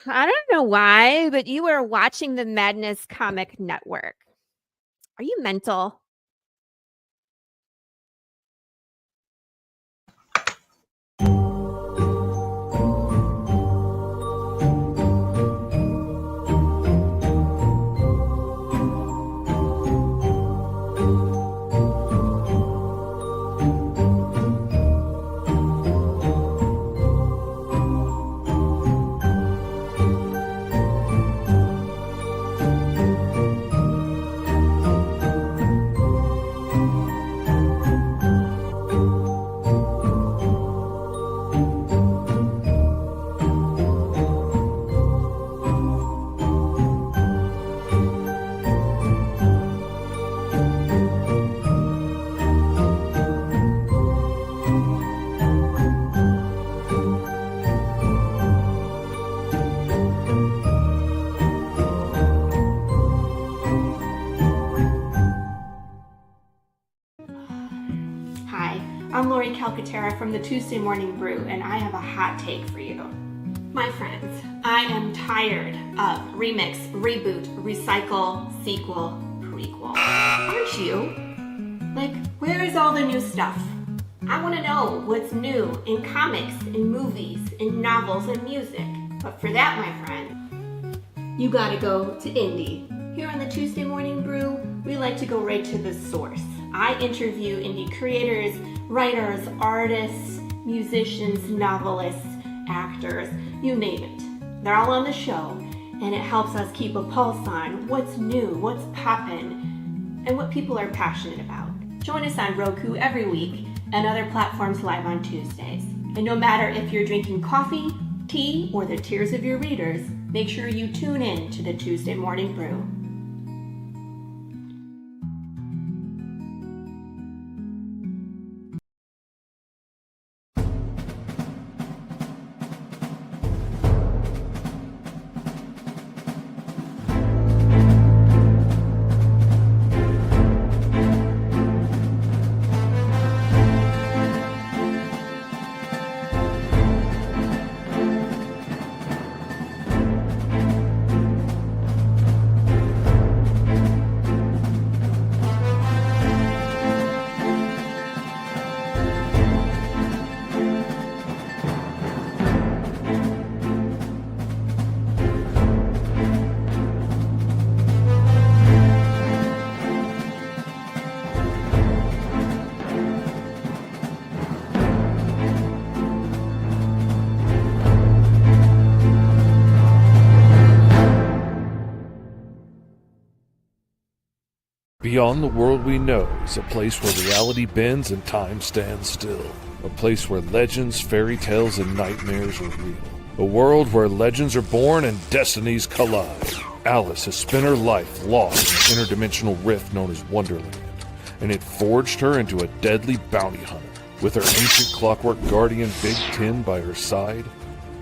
I don't know why, but you are watching the Madness Comic Network. Are you mental? Hi, I'm Lori Calcaterra from the Tuesday Morning Brew, and I have a hot take for you. My friends, I am tired of remix, reboot, recycle, sequel, prequel. Aren't you? Like, where is all the new stuff? I want to know what's new in comics, in movies, in novels, and music. But for that, my friend, you gotta go to indie. Here on the Tuesday Morning Brew, we like to go right to the source. I interview indie creators, writers, artists, musicians, novelists, actors, you name it. They're all on the show, and it helps us keep a pulse on what's new, what's poppin', and what people are passionate about. Join us on Roku every week and other platforms live on Tuesdays. And no matter if you're drinking coffee, tea, or the tears of your readers, make sure you tune in to the Tuesday Morning Brew. Beyond the world we know is a place where reality bends and time stands still. A place where legends, fairy tales, and nightmares are real. A world where legends are born and destinies collide. Alice has spent her life lost in an interdimensional rift known as Wonderland, and it forged her into a deadly bounty hunter. With her ancient clockwork guardian Big Tin by her side,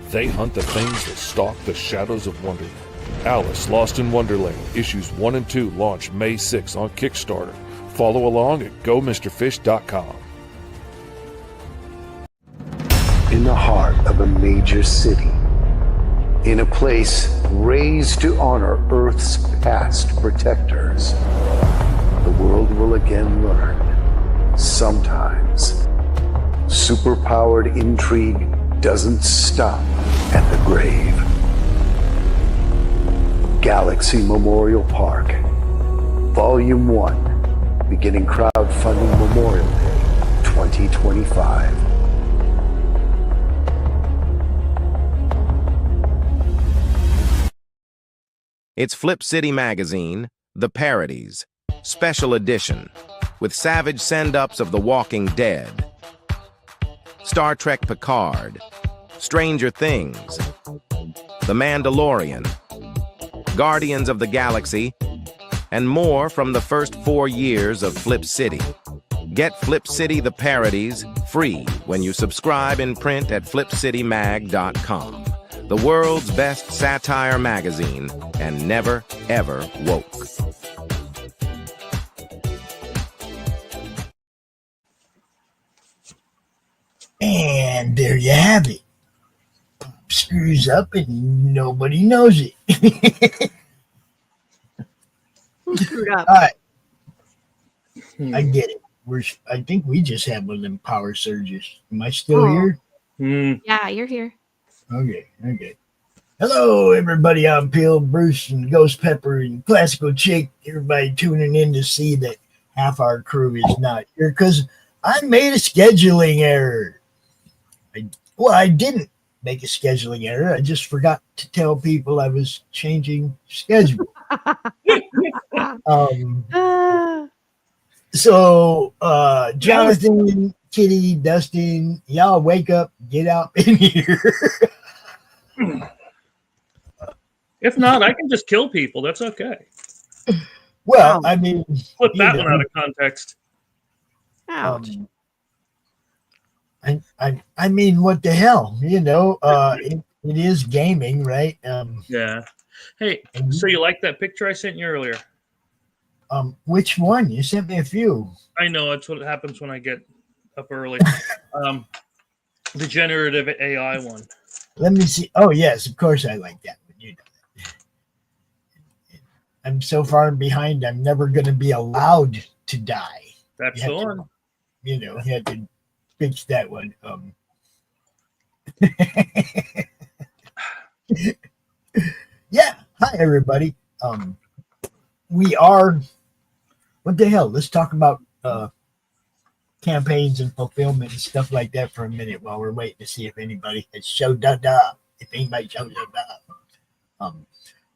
they hunt the things that stalk the shadows of Wonderland. Alice Lost in Wonderland, issues 1 and 2 launch May 6 on Kickstarter. Follow along at GoMrFish.com. In the heart of a major city, in a place raised to honor Earth's past protectors, the world will again learn, sometimes, superpowered intrigue doesn't stop at the grave. Galaxy Memorial Park, Volume 1, beginning crowdfunding Memorial Day 2025. It's Flip City Magazine, The Parodies, Special Edition, with savage send-ups of The Walking Dead, Star Trek Picard, Stranger Things, The Mandalorian, Guardians of the Galaxy, and more from the first 4 years of Flip City. Get Flip City The Parodies free when you subscribe in print at flipcitymag.com. The world's best satire magazine, and never, ever woke. And there you have it. screws up and nobody knows it. Who screwed up? All right, I get it. I think we just had one of them power surges. Am I still here? Yeah, you're here. Okay. Hello, everybody. I'm Peel, Bruce, and Ghost Pepper, and Classical Chick. Everybody tuning in to see that half our crew is not here because I made a scheduling error. I didn't make a scheduling error. I just forgot to tell people I was changing schedule. So, Jonathan, Kitty, Dustin, y'all wake up, get out in here. If not, I can just kill people. That's okay. Well, I mean, Flip that one out of context. Ouch. I mean, what the hell? It is gaming, right? Yeah. Hey, so you like that picture I sent you earlier? Which one? You sent me a few. I know that's what happens when I get up early. The generative AI one. Let me see. Oh yes, of course I like that one. You know that. I'm so far behind. I'm never going to be allowed to die. That's the one. You had to fix that one. Yeah. Hi everybody. We are. What the hell? Let's talk about campaigns and fulfillment and stuff like that for a minute while we're waiting to see if anybody has showed up. If anybody shows up.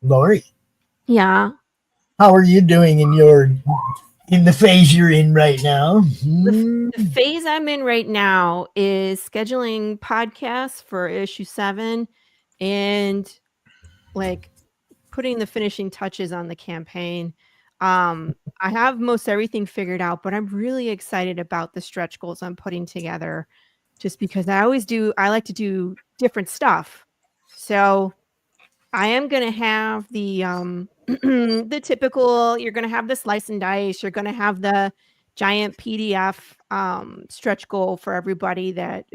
Lori. Yeah. How are you doing in the phase you're in right now? The phase I'm in right now is scheduling podcasts for issue 7 and like putting the finishing touches on the campaign. I have most everything figured out, but I'm really excited about the stretch goals I'm putting together just because I like to do different stuff. So I am going to have the the typical, you're going to have the slice and dice, you're going to have the giant PDF stretch goal for everybody that,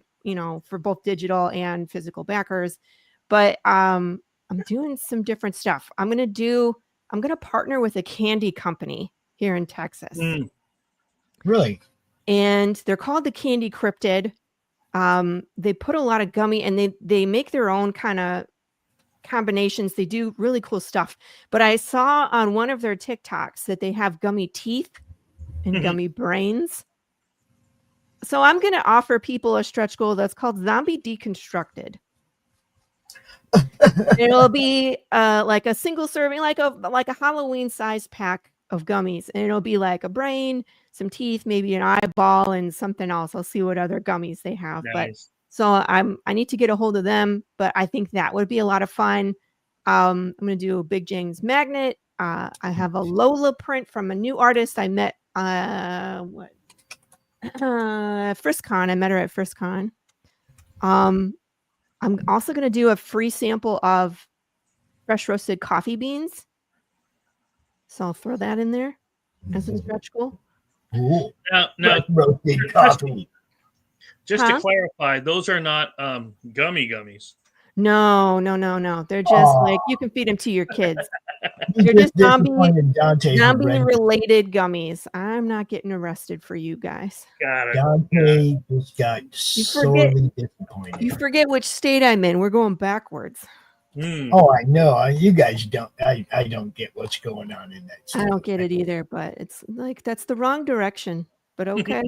for both digital and physical backers. But I'm doing some different stuff. I'm going to partner with a candy company here in Texas. Really? And they're called the Candy Cryptid. They put a lot of gummy and they make their own kind of combinations. They do really cool stuff. But I saw on one of their TikToks that they have gummy teeth and gummy brains. So I'm going to offer people a stretch goal that's called Zombie Deconstructed. It'll be like a single serving, like a Halloween sized pack of gummies, and it'll be like a brain, some teeth, maybe an eyeball, and something else. I'll see what other gummies they have. Nice. But so I need to get a hold of them, but I think that would be a lot of fun. I'm going to do a Big James magnet. I have a Lola print from a new artist I met. FriskCon. I met her at FriskCon. I'm also going to do a free sample of fresh roasted coffee beans. So I'll throw that in there as a stretch goal. Cool. Now roasted coffee. Just to clarify, those are not gummies. No. They're just like, you can feed them to your kids. They're just zombie-related gummies. I'm not getting arrested for you guys. Got it. Dante just got sorely disappointed. You forget which state I'm in. We're going backwards. Oh, I know. You guys don't. I don't get what's going on in that state. I don't get it either, but it's like that's the wrong direction. But okay.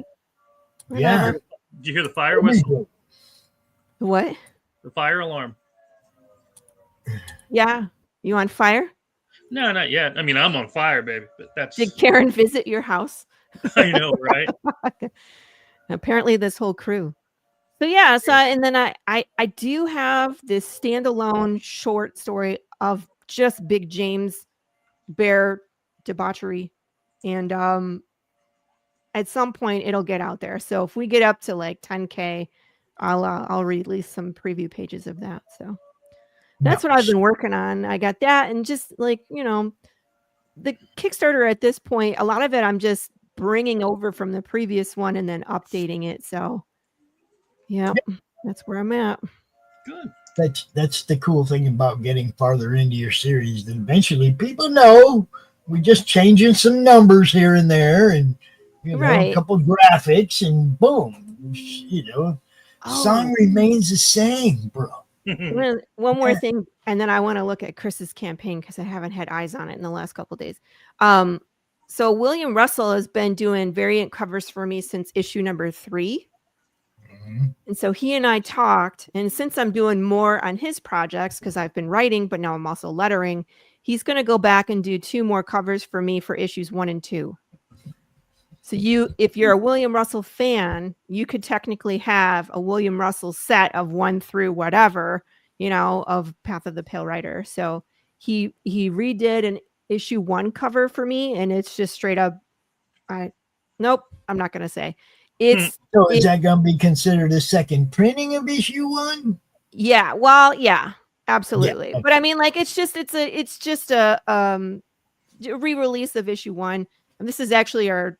Yeah. Did you hear the fire whistle? What? The fire alarm. Yeah. You on fire? No, not yet. I mean, I'm on fire, baby. But that's. Did Karen visit your house? I know, right? Apparently, this whole crew. So yeah. So and then I do have this standalone short story of just Big James bear debauchery, and at some point it'll get out there. So if we get up to like 10K, I'll release some preview pages of that. So. That's what I've been working on. I got that. And just like, the Kickstarter at this point, a lot of it I'm just bringing over from the previous one and then updating it. So, yeah, that's where I'm at. Good. That's the cool thing about getting farther into your series. Then eventually people know we just changing some numbers here and there, and a Right. couple graphics, and boom, song Oh, remains the same, bro. one more thing, and then I want to look at Chris's campaign because I haven't had eyes on it in the last couple days. So William Russell has been doing variant covers for me since issue number 3. And so he and I talked, and since I'm doing more on his projects because I've been writing, but now I'm also lettering, he's going to go back and do 2 more covers for me for issues 1 and 2. So if you're a William Russell fan, you could technically have a William Russell set of 1 through whatever, of Path of the Pale Rider. So he redid an issue 1 cover for me, and it's just straight up. Nope, I'm not going to say. So is that going to be considered a second printing of issue 1? Yeah. Well, yeah, absolutely. Yeah, okay. But I mean, like, it's just a re-release of issue 1, and this is actually our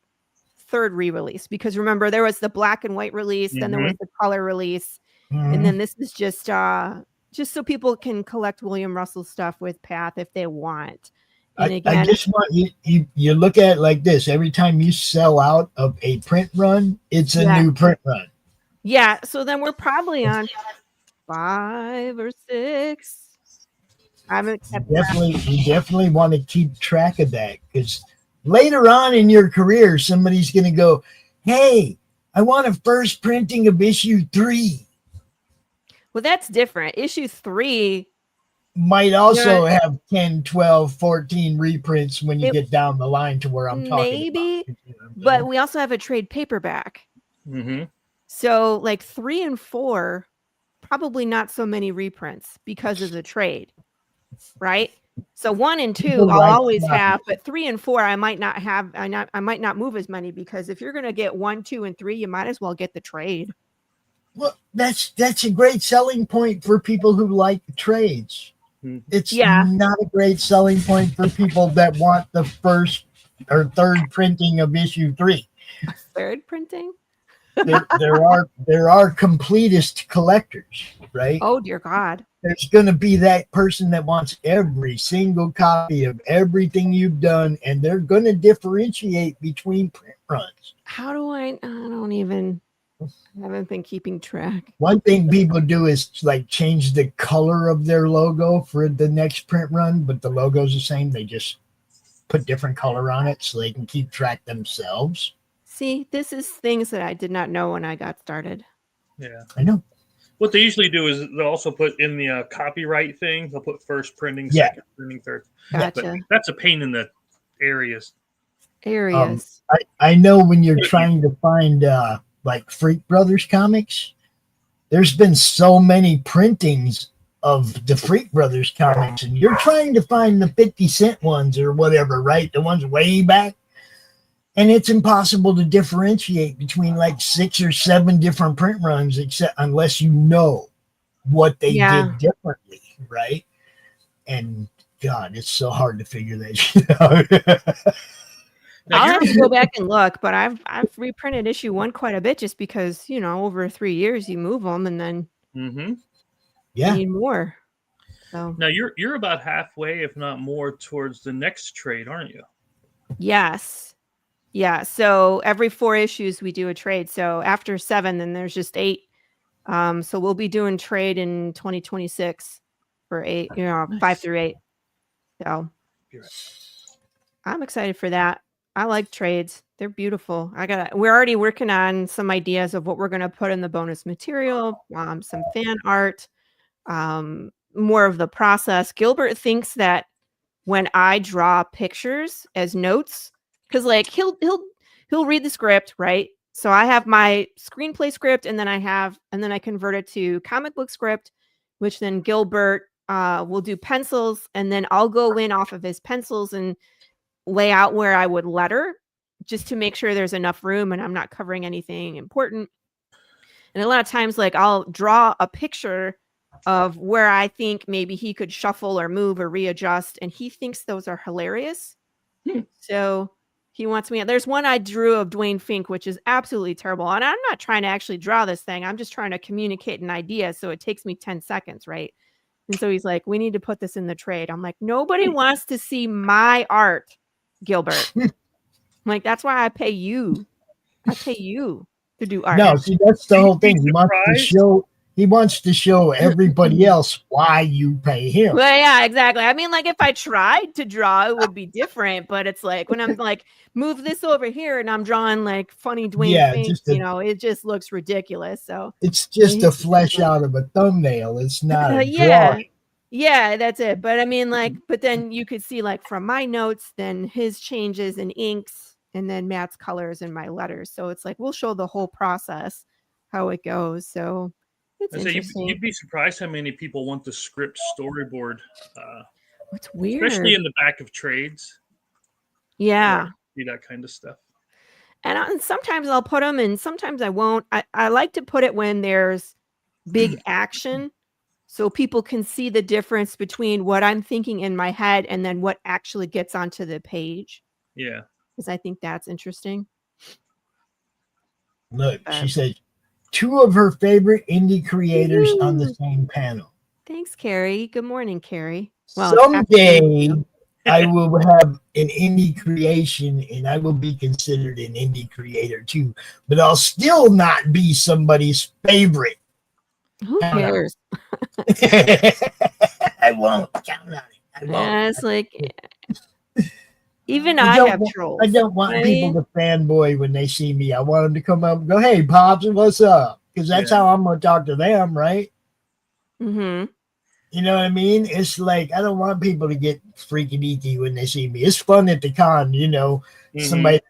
3rd re-release, because remember there was the black and white release, then there was the color release, and then this is just so people can collect William Russell stuff with Path if they want. And again, I just want you look at it like this: every time you sell out of a print run, it's a new print run. Yeah, so then we're probably on 5 or 6. I haven't kept You definitely want to keep track of that, because later on in your career, somebody's going to go, "Hey, I want a first printing of issue 3." Well, that's different. Issue 3 might also have 10, 12, 14 reprints when you get down the line to where I'm talking about. But we also have a trade paperback. So like 3 and 4, probably not so many reprints because of the trade, right? So 1 and 2 I'll always have, but 3 and 4 I might not have. I might not move as many, because if you're going to get 1, 2, and 3, you might as well get the trade. Well, that's a great selling point for people who like trades. It's not a great selling point for people that want the first or 3rd printing of issue 3. 3rd printing? There are completist collectors, right? Oh dear God. There's going to be that person that wants every single copy of everything you've done, and they're going to differentiate between print runs. How do I haven't been keeping track. One thing people do is like change the color of their logo for the next print run, but the logo's the same. They just put different color on it so they can keep track themselves. See, this is things that I did not know when I got started. Yeah, I know. What they usually do is they'll also put in the copyright thing. They'll put first printing, second printing, 3rd. Gotcha. But that's a pain in the areas. I know when you're trying to find like Freak Brothers comics, there's been so many printings of the Freak Brothers comics, and you're trying to find the 50-cent ones or whatever, right? The ones way back. And it's impossible to differentiate between like 6 or 7 different print runs, unless you know what they did differently, right? And God, it's so hard to figure that shit out. I'll have to go back and look, but I've reprinted issue 1 quite a bit, just because over 3 years you move them, and then you need more. So now you're about halfway, if not more, towards the next trade, aren't you? Yes. Yeah. So every 4 issues we do a trade. So after 7, then there's just 8. So we'll be doing trade in 2026 for 8, 5 through 8. So I'm excited for that. I like trades. They're beautiful. We're already working on some ideas of what we're going to put in the bonus material, some fan art, more of the process. Gilbert thinks that when I draw pictures as notes, because like he'll read the script, right? So I have my screenplay script, and then I convert it to comic book script, which then Gilbert will do pencils, and then I'll go in off of his pencils and lay out where I would letter, just to make sure there's enough room and I'm not covering anything important. And a lot of times, like, I'll draw a picture of where I think maybe he could shuffle or move or readjust, and he thinks those are hilarious. So He wants me. There's one I drew of Dwayne Fink, which is absolutely terrible. And I'm not trying to actually draw this thing. I'm just trying to communicate an idea. So it takes me 10 seconds, right? And so he's like, we need to put this in the trade. I'm like, nobody wants to see my art, Gilbert. I'm like, that's why I pay you. I pay you to do art. No, see, that's the whole thing. He wants to show everybody else why you pay him. Well, yeah, exactly. I mean, like if I tried to draw, it would be different. But it's like when I'm like, move this over here, and I'm drawing like funny Dwayne Fink, it just looks ridiculous. So it's just a flesh out of a thumbnail. It's not a drawing. Yeah, that's it. But I mean, like, but then you could see like from my notes, then his changes in inks, and then Matt's colors and my letters. So it's like we'll show the whole process, how it goes. So it's interesting. You'd be surprised how many people want the script storyboard. It's weird, especially in the back of trades. Yeah, see that kind of stuff. And sometimes I'll put them, and sometimes I won't. I like to put it when there's big action, so people can see the difference between what I'm thinking in my head and then what actually gets onto the page. Yeah, because I think that's interesting. Look, she said 2 of her favorite indie creators on the same panel. Thanks, Carrie. Good morning, Carrie. Well, someday I will have an indie creation and I will be considered an indie creator too, but I'll still not be somebody's favorite. Who cares? I won't count on it. I won't. Yeah, it's like even I have trolls. I don't want people to fanboy when they see me. I want them to come up and go, "Hey, Pops, what's up?" Because that's how I'm going to talk to them, right? Mm-hmm. You know what I mean? It's like I don't want people to get freaking eeky when they see me. It's fun at the con, somebody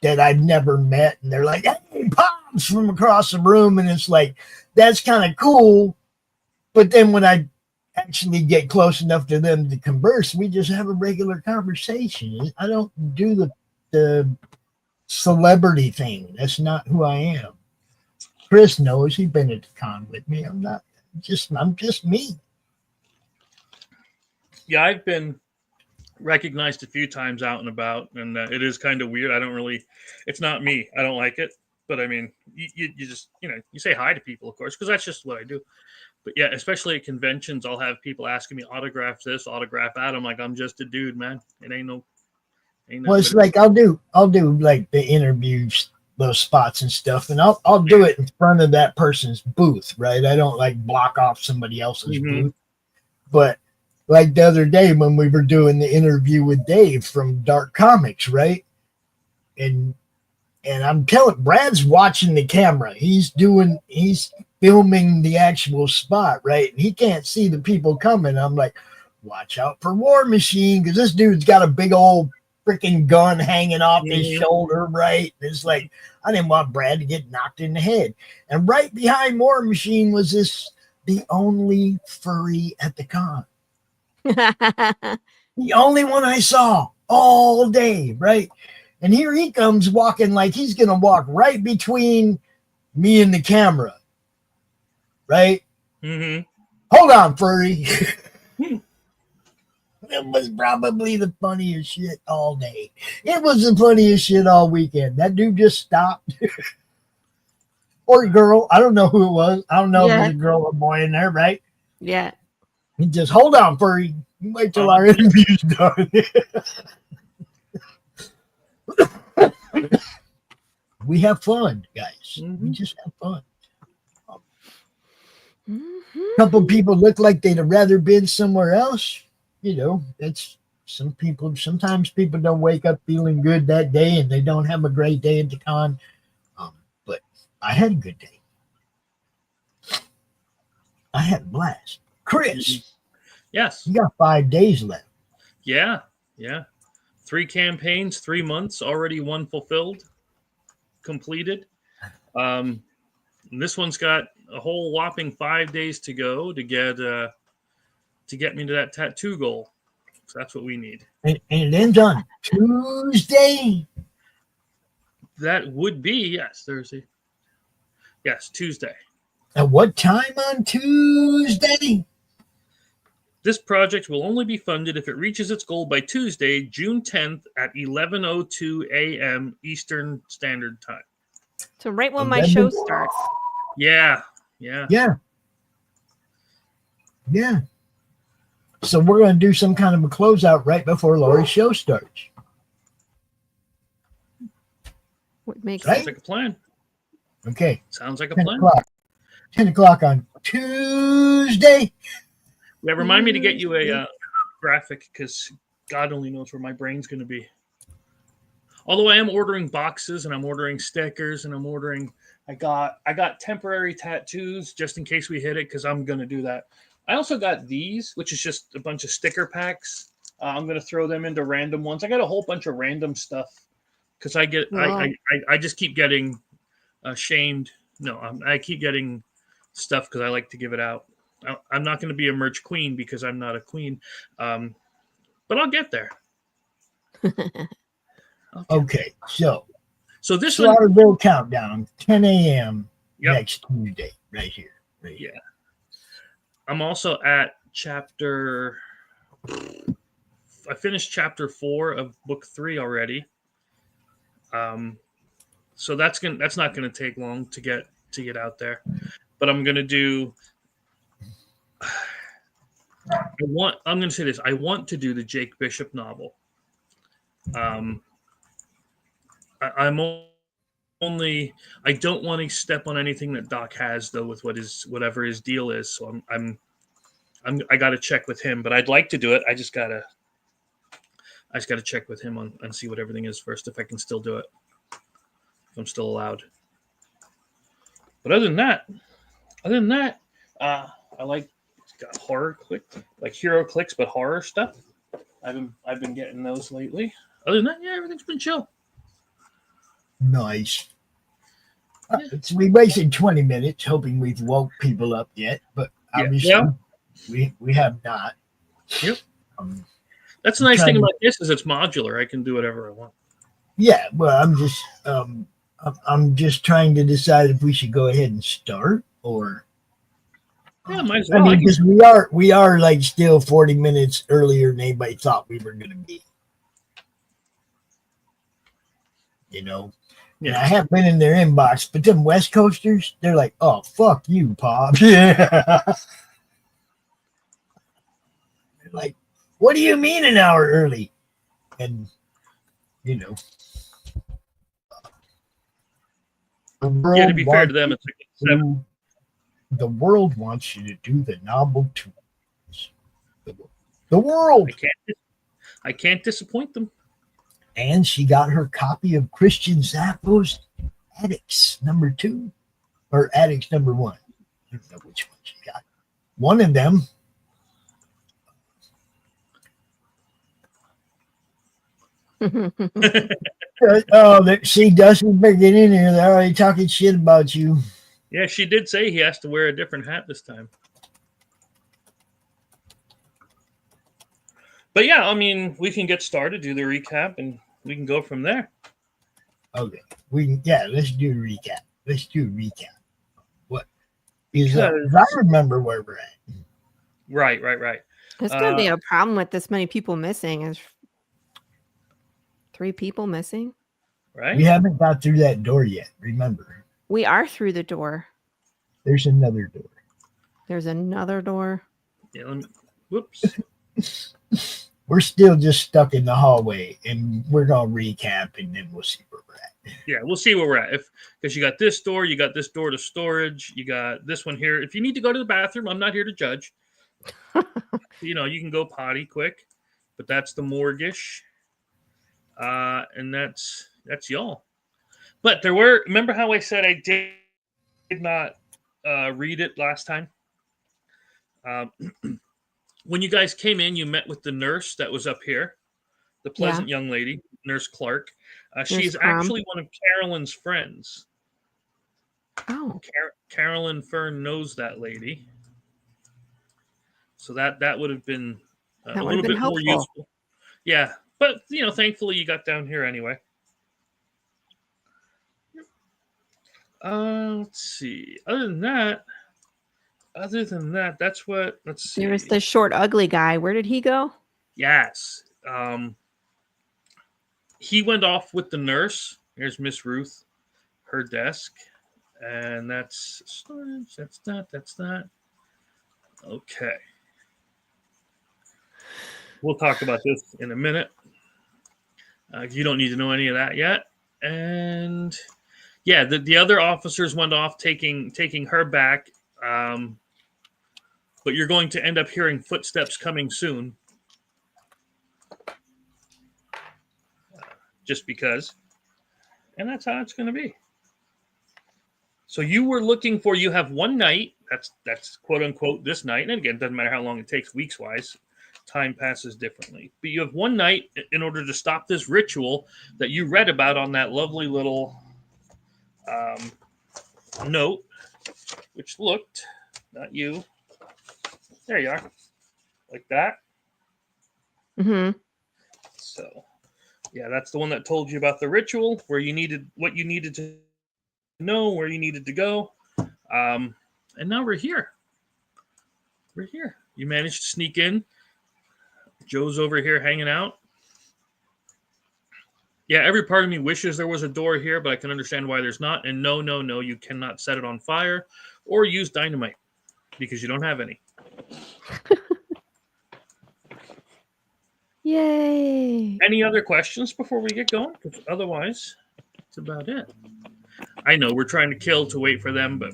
that I've never met, and they're like, "Hey, Pops," from across the room, and it's like that's kind of cool. But then when I actually get close enough to them to converse, we just have a regular conversation. I don't do the celebrity thing. That's not who I am. Chris knows. He's been at the con with me. I'm just me. Yeah, I've been recognized a few times out and about, and it is kind of weird. It's not me. I don't like it. But I mean, you just, you say hi to people, of course, because that's just what I do. But yeah, especially at conventions, I'll have people asking me autograph this, autograph that. I'm like, I'm just a dude, man. It ain't no. Well, it's like I'll do like the interviews, those spots and stuff, and I'll do it in front of that person's booth, right? I don't like block off somebody else's booth. But like the other day when we were doing the interview with Dave from Dark Comics, right? And I'm telling Brad's watching the camera. He's filming the actual spot, right? And he can't see the people coming. I'm like, watch out for War Machine, because this dude's got a big old freaking gun hanging off his shoulder, right? It's like I didn't want Brad to get knocked in the head. And right behind War Machine was the only furry at the con. The only one I saw all day, right? And here he comes walking like he's going to walk right between me and the camera. Right? Mm-hmm. Hold on, furry. It was probably the funniest shit all day. It was the funniest shit all weekend. That dude just stopped. Or girl. I don't know who it was. I don't know if it was a girl or a boy in there, right? Yeah. He just, hold on, furry. Wait till our interview's done. We have fun, guys. We just have fun. A couple people look like they'd have rather been somewhere else. That's sometimes people don't wake up feeling good that day and they don't have a great day at the con. But I had a good day. I had a blast. Chris. Yes. You got 5 days left. Yeah. 3 campaigns, 3 months, already 1 fulfilled, completed. And this one's got a whole whopping 5 days to go to get me to that tattoo goal. So that's what we need. And it ends on Tuesday. That would be, Thursday. Yes, Tuesday. At what time on Tuesday? This project will only be funded if it reaches its goal by Tuesday, June 10th at 11:02 a.m. Eastern Standard Time. So right when my show starts. Yeah. Yeah. So we're going to do some kind of a closeout right before Lori's show starts. What makes Sounds like a plan. Okay. Sounds like a 10 plan. o'clock. 10 o'clock on Tuesday. Yeah, remind me to get you a graphic because God only knows where my brain's going to be. Although I am ordering boxes and I'm ordering stickers and I'm ordering. I got temporary tattoos just in case we hit it because I'm going to do that. I also got these, which is just a bunch of sticker packs. I'm going to throw them into random ones. I got a whole bunch of random stuff because I just keep getting shamed. No, I keep getting stuff because I like to give it out. I'm not going to be a merch queen because I'm not a queen, but I'll get there. Okay, so this Slaughterville one, countdown, 10 a.m. Yep. next Tuesday, right here. Yeah. I'm also at chapter. I finished chapter 4 of book 3 already. So that's not gonna take long to get out there, but I'm gonna do. I'm gonna say this. I want to do the Jake Bishop novel. I'm only. I don't want to step on anything that Doc has though with whatever his deal is. So I got to check with him, but I'd like to do it. I just gotta check with him and see what everything is first if I can still do it. If I'm still allowed. But other than that, I like got horror click, like hero clicks, but horror stuff. I've been getting those lately. Other than that, yeah, everything's been chill. Nice. So we wasted 20 minutes hoping we've woke people up yet, but obviously we have not. Yep. That's the nice thing about this is it's modular. I can do whatever I want. Yeah, well, I'm just trying to decide if we should go ahead and start or. Yeah, might as well. I mean, because we are like still 40 minutes earlier than anybody thought we were going to be. You know, and I have been in their inbox, but them West Coasters, they're like, "Oh, fuck you, Pop." Yeah. They're like, what do you mean an hour early? And you know, to be fair to them, it's like 7. The world wants you to do the novel tours. The world. I can't disappoint them. And she got her copy of Christian Zappo's Addicts #2 or Addicts #1. I don't know which one she got. One of them. See, Dustin's been getting in here. They're already talking shit about you. Yeah, she did say he has to wear a different hat this time. But yeah, I mean, we can get started, do the recap, and we can go from there. Okay. Let's do a recap. What is I remember where we're at. Right. There's gonna be a problem with this many people missing. Is 3 people missing? Right. We haven't got through that door yet, remember. We are through the door. There's another door. There's another door. Yeah, whoops. We're still just stuck in the hallway, and we're gonna recap, and then we'll see where we're at. Yeah, we'll see where we're at. Because you got this door to storage, you got this one here. If you need to go to the bathroom, I'm not here to judge. You can go potty quick, but that's the mortgage, and that's y'all. But remember how I said I did not read it last time? When you guys came in, you met with the nurse that was up here, the pleasant young lady, Nurse Clark. She's actually one of Carolyn's friends. Oh. Carolyn Fern knows that lady. So that would have been a little bit more useful. Yeah, but thankfully you got down here anyway. Let's see. Other than that, other than that, that's what. Let's see. There was the short, ugly guy. Where did he go? Yes. He went off with the nurse. Here's Miss Ruth, her desk. And that's storage. That's that. Okay. We'll talk about this in a minute. You don't need to know any of that yet. And yeah, the other officers went off taking her back. But you're going to end up hearing footsteps coming soon. Just because. And that's how it's going to be. So you were looking for, you have one night, that's quote unquote this night. And again, it doesn't matter how long it takes weeks wise. Time passes differently. But you have one night in order to stop this ritual that you read about on that lovely little note, which looked, not you. There you are. Like that. Mm-hmm. So, yeah, that's the one that told you about the ritual, where you needed, what you needed to know, where you needed to go. And now we're here. We're here. You managed to sneak in. Joe's over here hanging out. Yeah, every part of me wishes there was a door here, but I can understand why there's not. And no, you cannot set it on fire or use dynamite because you don't have any. Yay. Any other questions before we get going? Because otherwise, that's about it. I know we're trying to kill to wait for them, but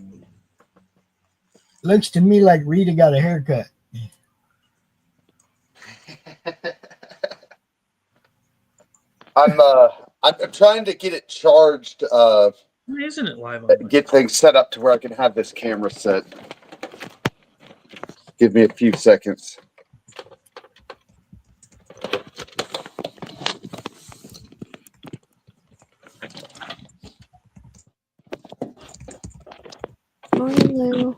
Looks to me like Rita got a haircut. I'm trying to get it charged. why isn't it live on? Get things set up to where I can have this camera set. Give me a few seconds. Morning, Lou.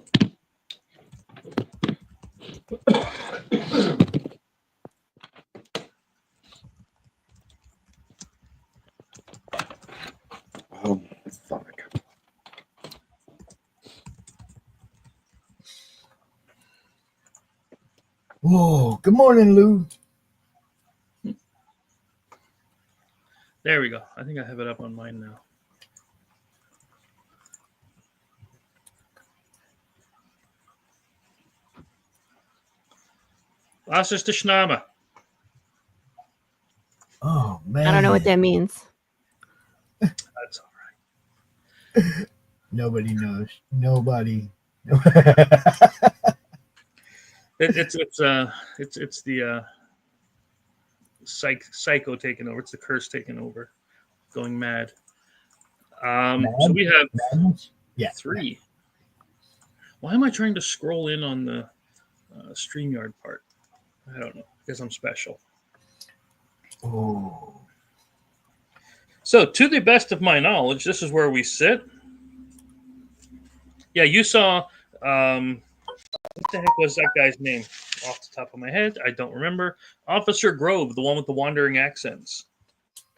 Oh, fuck. Whoa, good morning, Lou. There we go. I think I have it up on mine now. Was ist der Schname? Oh, man. I don't know what that means. That's all right. Nobody knows. Nobody. It's the psycho taking over. It's the curse taking over, going mad. So we have Madness? Yeah. 3. Why am I trying to scroll in on the StreamYard part? I don't know, because I'm special. Oh. So, to the best of my knowledge, this is where we sit. Yeah, you saw. What the heck was that guy's name? Off the top of my head, I don't remember. Officer Grove, the one with the wandering accents.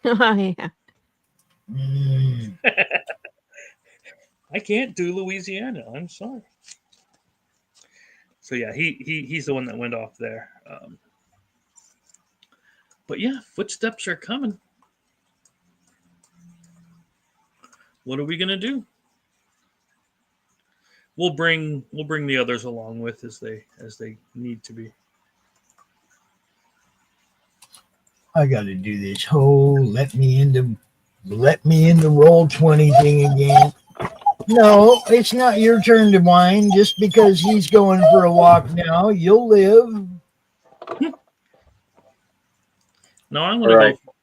Oh, yeah. Mm. I can't do Louisiana. I'm sorry. So yeah, he's the one that went off there. But yeah, footsteps are coming. What are we gonna do? We'll bring the others along with as they need to be. I got to do this whole let me into roll 20 thing again. No, it's not your turn to whine. Just because he's going for a walk now, you'll live. No, I'm gonna Right. go.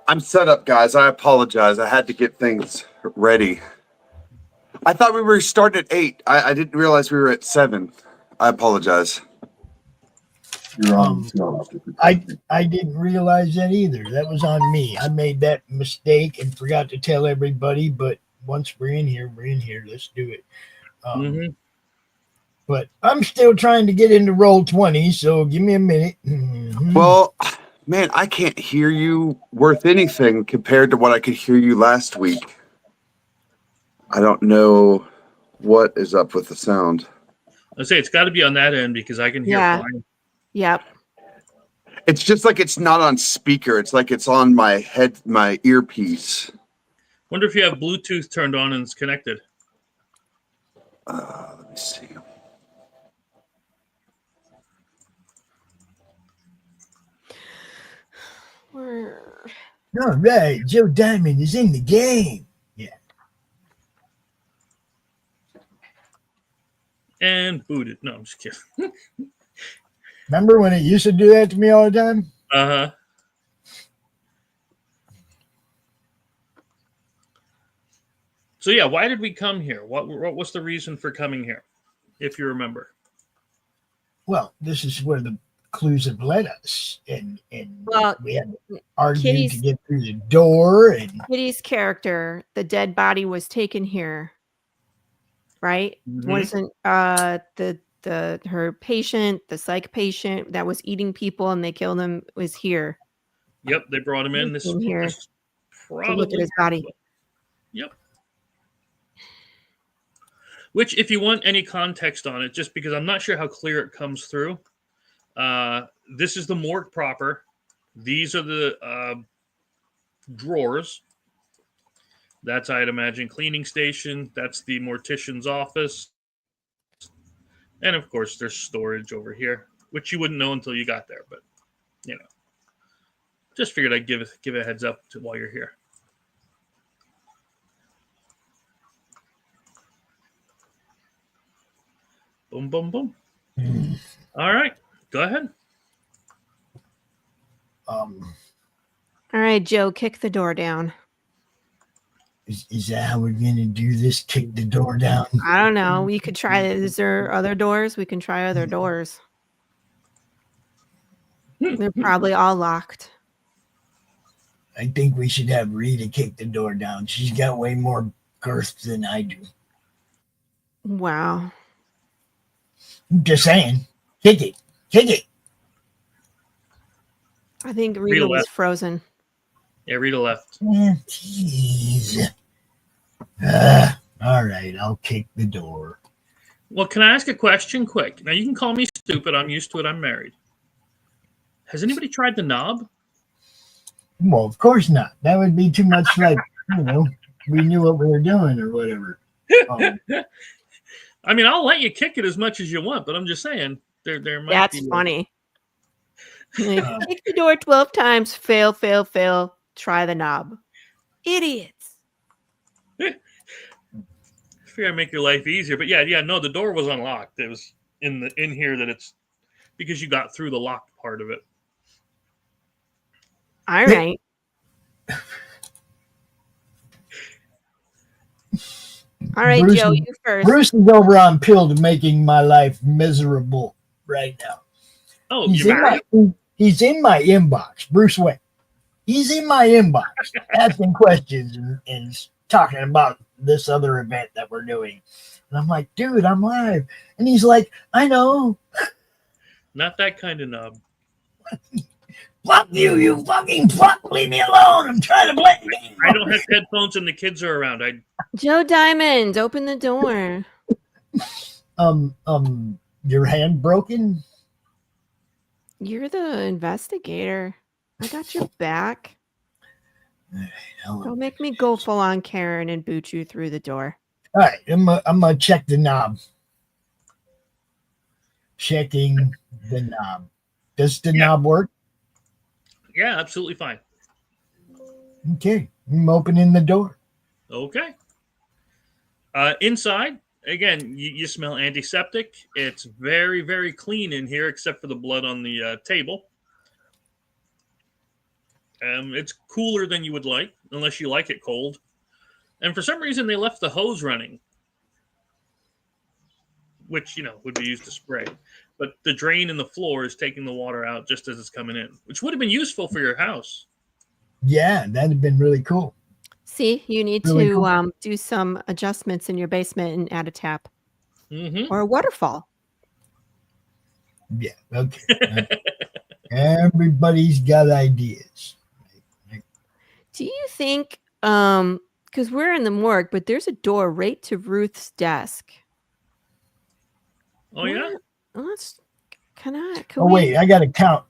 I'm set up, guys. I apologize. I had to get things ready. I thought we were starting at 8. I didn't realize we were at 7. I apologize. You're on. I didn't realize that either. That was on me. I made that mistake and forgot to tell everybody. But once we're in here, Let's do it. But I'm still trying to get into roll 20, so give me a minute. Mm-hmm. Well, man, I can't hear you worth anything compared to what I could hear you last week. I don't know what is up with the sound. I say it's got to be on that end because I can hear Yeah. fine. Yep. It's just like it's not on speaker. It's like it's on my earpiece. Wonder if you have Bluetooth turned on and it's connected. Let me see. All right, Joe Diamond is in the game. Yeah. And booted. No, I'm just kidding. Remember when it used to do that to me all the time? Uh-huh. So yeah, why did we come here? What was the reason for coming here, if you remember? Well, this is where the clues have led us, and Well, we had to argue to Kitty's get through the door, and Kitty's character, the dead body was taken here, right? Mhm. Wasn't her patient, the psych patient that was eating people and they killed him, was here Yep, they brought him in. This in here is to look at probably his body. Yep. Which, if you want any context on it, just because I'm not sure how clear it comes through, this is the morgue proper. These are the drawers. That's, I'd imagine, cleaning station. That's the mortician's office. And, of course, there's storage over here, which you wouldn't know until you got there. But, you know, just figured I'd give a heads up to while you're here. Boom, boom, boom. All right. Go ahead. All right, Joe, kick the door down. Is that how we're gonna do this? Kick the door down? I don't know. We could try it. Is there other doors? We can try other doors. They're probably all locked. I think we should have Rita kick the door down. She's got way more girth than I do. Wow. I'm just saying. Kick it. Kick it. I think Rita Rita was left. frozen. Yeah, Rita left. Jeez. All right, I'll kick the door. Well, can I ask a question quick? Now, you can call me stupid. I'm used to it. I'm married. Has anybody tried the knob? Well, of course not. That would be too much like, we knew what we were doing or whatever. I mean, I'll let you kick it as much as you want, but I'm just saying there might That's be. funny. Like, kick the door 12 times. Fail, fail, fail. Try the knob. Idiots. Figure I make your life easier, but yeah, no, the door was unlocked. It was in here that it's because you got through the locked part of it. All right. All right, Bruce Joe, is- you first. Bruce is over on pill to making my life miserable right now. Oh, He's you in married? he's in my inbox. Bruce Wayne. He's in my inbox asking questions and talking about this other event that we're doing. And I'm like, dude, I'm live. And he's like, I know. Not that kind of knob. Fuck you, you fucking fuck. Leave me alone. I'm trying to play a game. I don't have headphones and the kids are around. Joe Diamond, open the door. Your hand broken? You're the investigator. I got your back. All Don't make me go full on Karen and boot you through the door. right, I'm gonna check the knob. Checking the knob. Does the knob work? Yeah, absolutely fine. Okay, I'm opening the door. Okay. Inside, again, you smell antiseptic. It's very, very clean in here, except for the blood on the table. It's cooler than you would like, unless you like it cold. And for some reason, they left the hose running, which, would be used to spray. But the drain in the floor is taking the water out just as it's coming in, which would have been useful for your house. Yeah, that'd have been really cool. See, you need Really to cool. do some adjustments in your basement and add a tap Mm-hmm. or a waterfall. Yeah, okay. Everybody's got ideas. Do you think, because we're in the morgue, but there's a door right to Ruth's desk. Oh yeah. What? Let's. Can Oh we? wait, I gotta count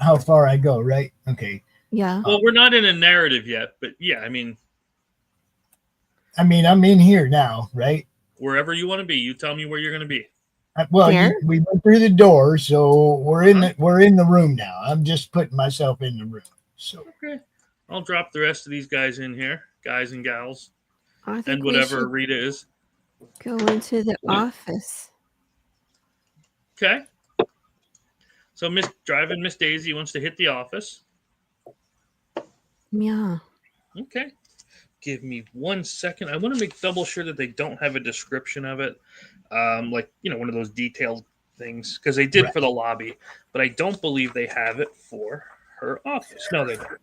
how far I go, right? Okay. Yeah. Well, we're not in a narrative yet, but yeah, I mean, I'm in here now, right? wherever you want to be, you tell me where you're going to be. Well, Here? we went through the door, so we're in the room now. I'm just putting myself in the room. So Okay, I'll drop the rest of these guys in here, guys and gals, I think and we whatever should Rita is. go into the office. Okay. So Miss Daisy wants to hit the office. Yeah. Okay. Give me 1 second. I want to make double sure that they don't have a description of it, like one of those detailed things, because they did for the lobby, but I don't believe they have it for her office. No, they don't.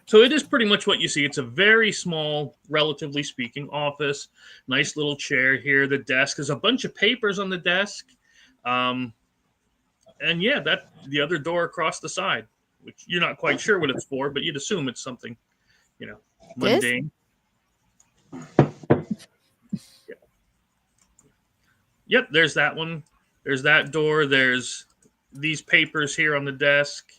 So it is pretty much what you see. It's a very small, relatively speaking, office. Nice little chair here. The desk is a bunch of papers on the desk, and yeah, that the other door across the side, which you're not quite sure what it's for, but you'd assume it's something, mundane. Yep, there's that one. There's that door. There's these papers here on the desk.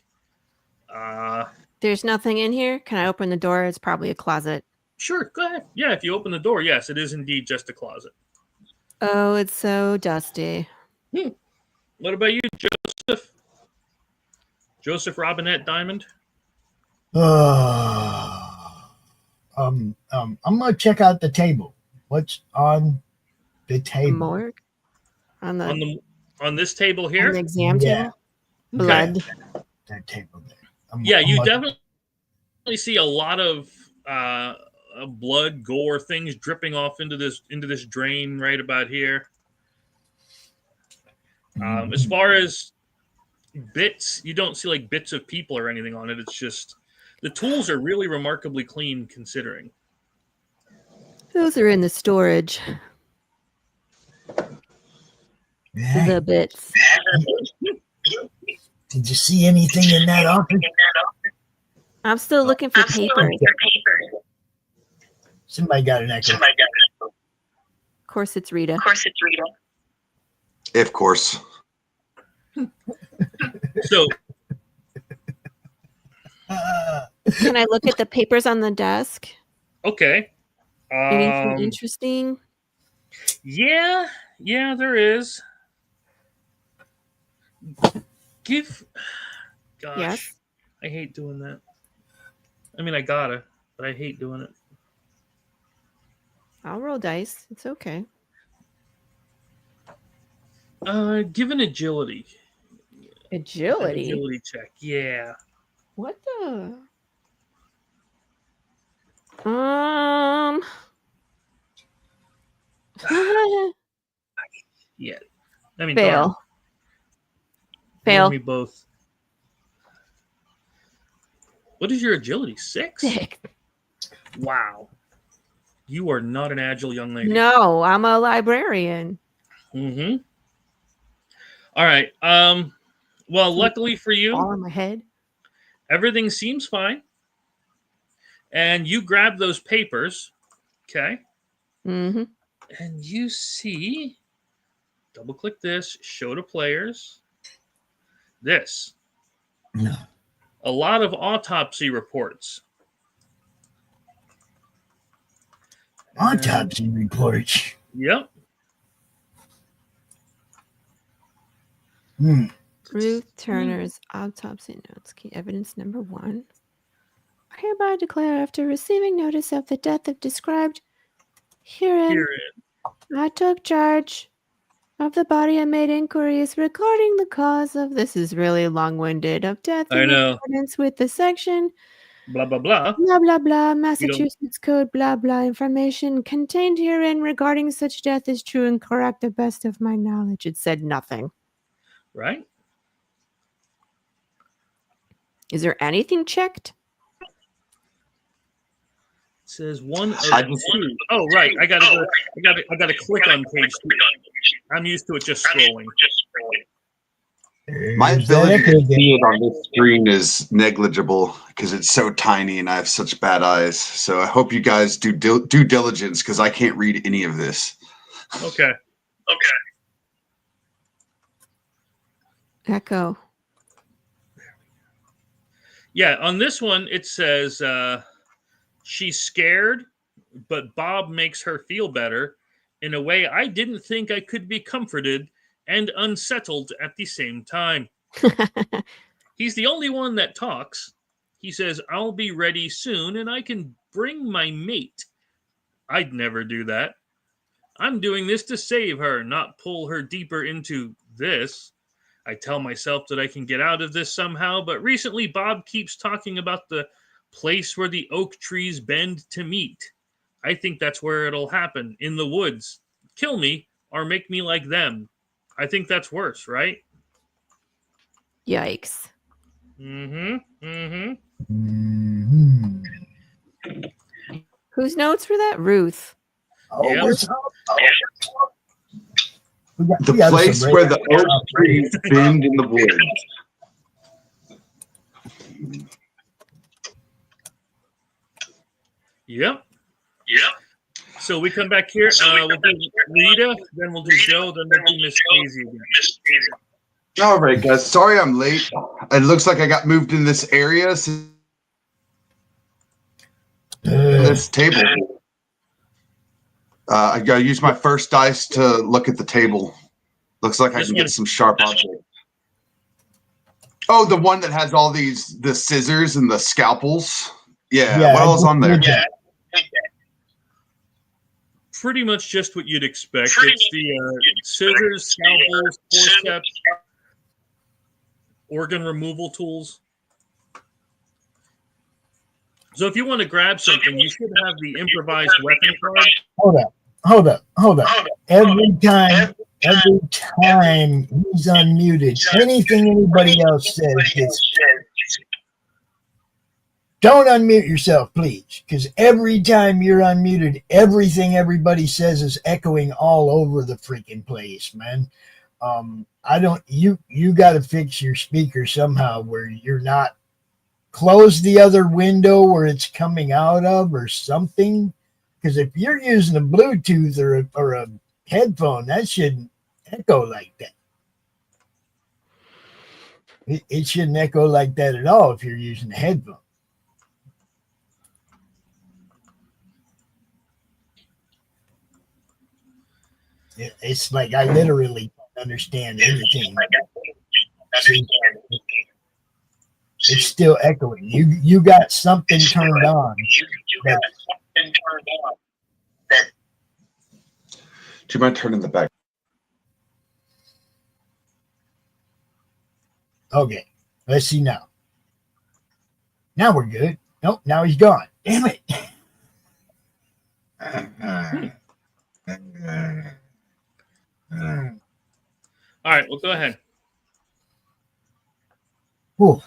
There's nothing in here. Can I open the door? It's probably a closet. Sure, go ahead. Yeah, if you open the door, yes, it is indeed just a closet. Oh, it's so dusty. What about you, Joseph? Joseph Robinette Diamond? I'm gonna check out the table. What's on the table? Morgue? On this table here? On the exam table? Blood. That table there. You definitely see a lot of blood, gore, things dripping off into this drain right about here. As far as bits, you don't see like bits of people or anything on it. It's just the tools are really remarkably clean considering. Those are in the storage. The bits. Did you see anything in that office? I'm still looking for papers. Somebody got an echo. Of course, it's Rita. Of course. So, can I look at the papers on the desk? Okay. Anything interesting? Yeah, there is. Gosh, yes. I hate doing that. I mean, I gotta, but I hate doing it. I'll roll dice. It's okay. Give an agility. Agility? An agility check, yeah. What the? Yeah. I mean, fail. Darn. Fail. Me both. What is your agility? 6? 6. Wow. You are not an agile young lady. No, I'm a librarian. Mm-hmm. All right. Well, luckily for you, all in my head. Everything seems fine. And you grab those papers, okay? Mm-hmm. And you see, double click this, show to players. This. No. A lot of autopsy reports. Autopsy reports. Yep. Ruth Turner's autopsy notes. Key evidence number 1. I hereby declare, after receiving notice of the death of described herein, I took charge of the body and made inquiries regarding the cause of, this is really long-winded, of death in accordance with the section blah blah blah blah blah blah Massachusetts Code blah blah. Information contained herein regarding such death is true and correct the best of my knowledge. It said nothing. Right? Is there anything checked? It says one of two. Oh, right. I gotta click on page 2. I'm used to it just scrolling. My ability to see it on this screen is negligible because it's so tiny and I have such bad eyes. So I hope you guys do due diligence because I can't read any of this. Okay. Echo. Yeah, on this one it says she's scared, but Bob makes her feel better in a way I didn't think I could be comforted and unsettled at the same time. He's the only one that talks. He says, I'll be ready soon and I can bring my mate. I'd never do that. I'm doing this to save her, not pull her deeper into this. I tell myself that I can get out of this somehow, but recently Bob keeps talking about the place where the oak trees bend to meet. I think that's where it'll happen, in the woods. Kill me or make me like them. I think that's worse, right? Yikes. Whose notes were that? Ruth. Oh, Yep. what's up? The place where the oak trees bend in the woods. Yep. So we come back here. We'll do Rita, then we'll do Joe, then we'll do Miss Daisy again. All right, guys. Sorry I'm late. It looks like I got moved in this area. This table. I gotta use my first dice to look at the table. Looks like I can get some sharp objects. Oh, the one that has all the scissors and the scalpels. Yeah. What else on there? Yeah. Pretty much just what you'd expect. It's the scissors, scalpels, forceps, organ removal tools. So if you want to grab something, you should have the improvised weapon card. Hold up. Every time he's unmuted, anything anybody else says, don't unmute yourself, please, because every time you're unmuted, everything everybody says is echoing all over the freaking place, man. You got to fix your speaker somehow where you're not close the other window where it's coming out of or something. Because if you're using a Bluetooth or a headphone, that shouldn't echo like that. It shouldn't echo like that at all if you're using a headphone. It's like I literally don't understand anything. See, it's still echoing. You got something turned on. Do you mind turning the back? Okay, let's see now. Now we're good. Nope, now he's gone. Damn it. All right, well, go ahead. Whew.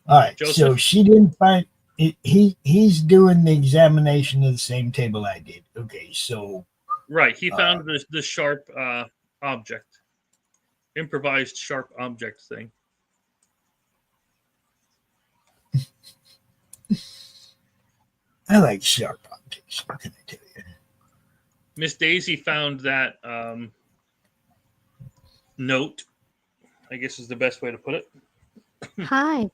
All right, Joseph? So she didn't find it. He's doing the examination of the same table I did. Okay, so Right, he found the sharp object, improvised sharp object thing. I like sharp objects. What can I tell you? Miss Daisy found that note, I guess is the best way to put it. Hi.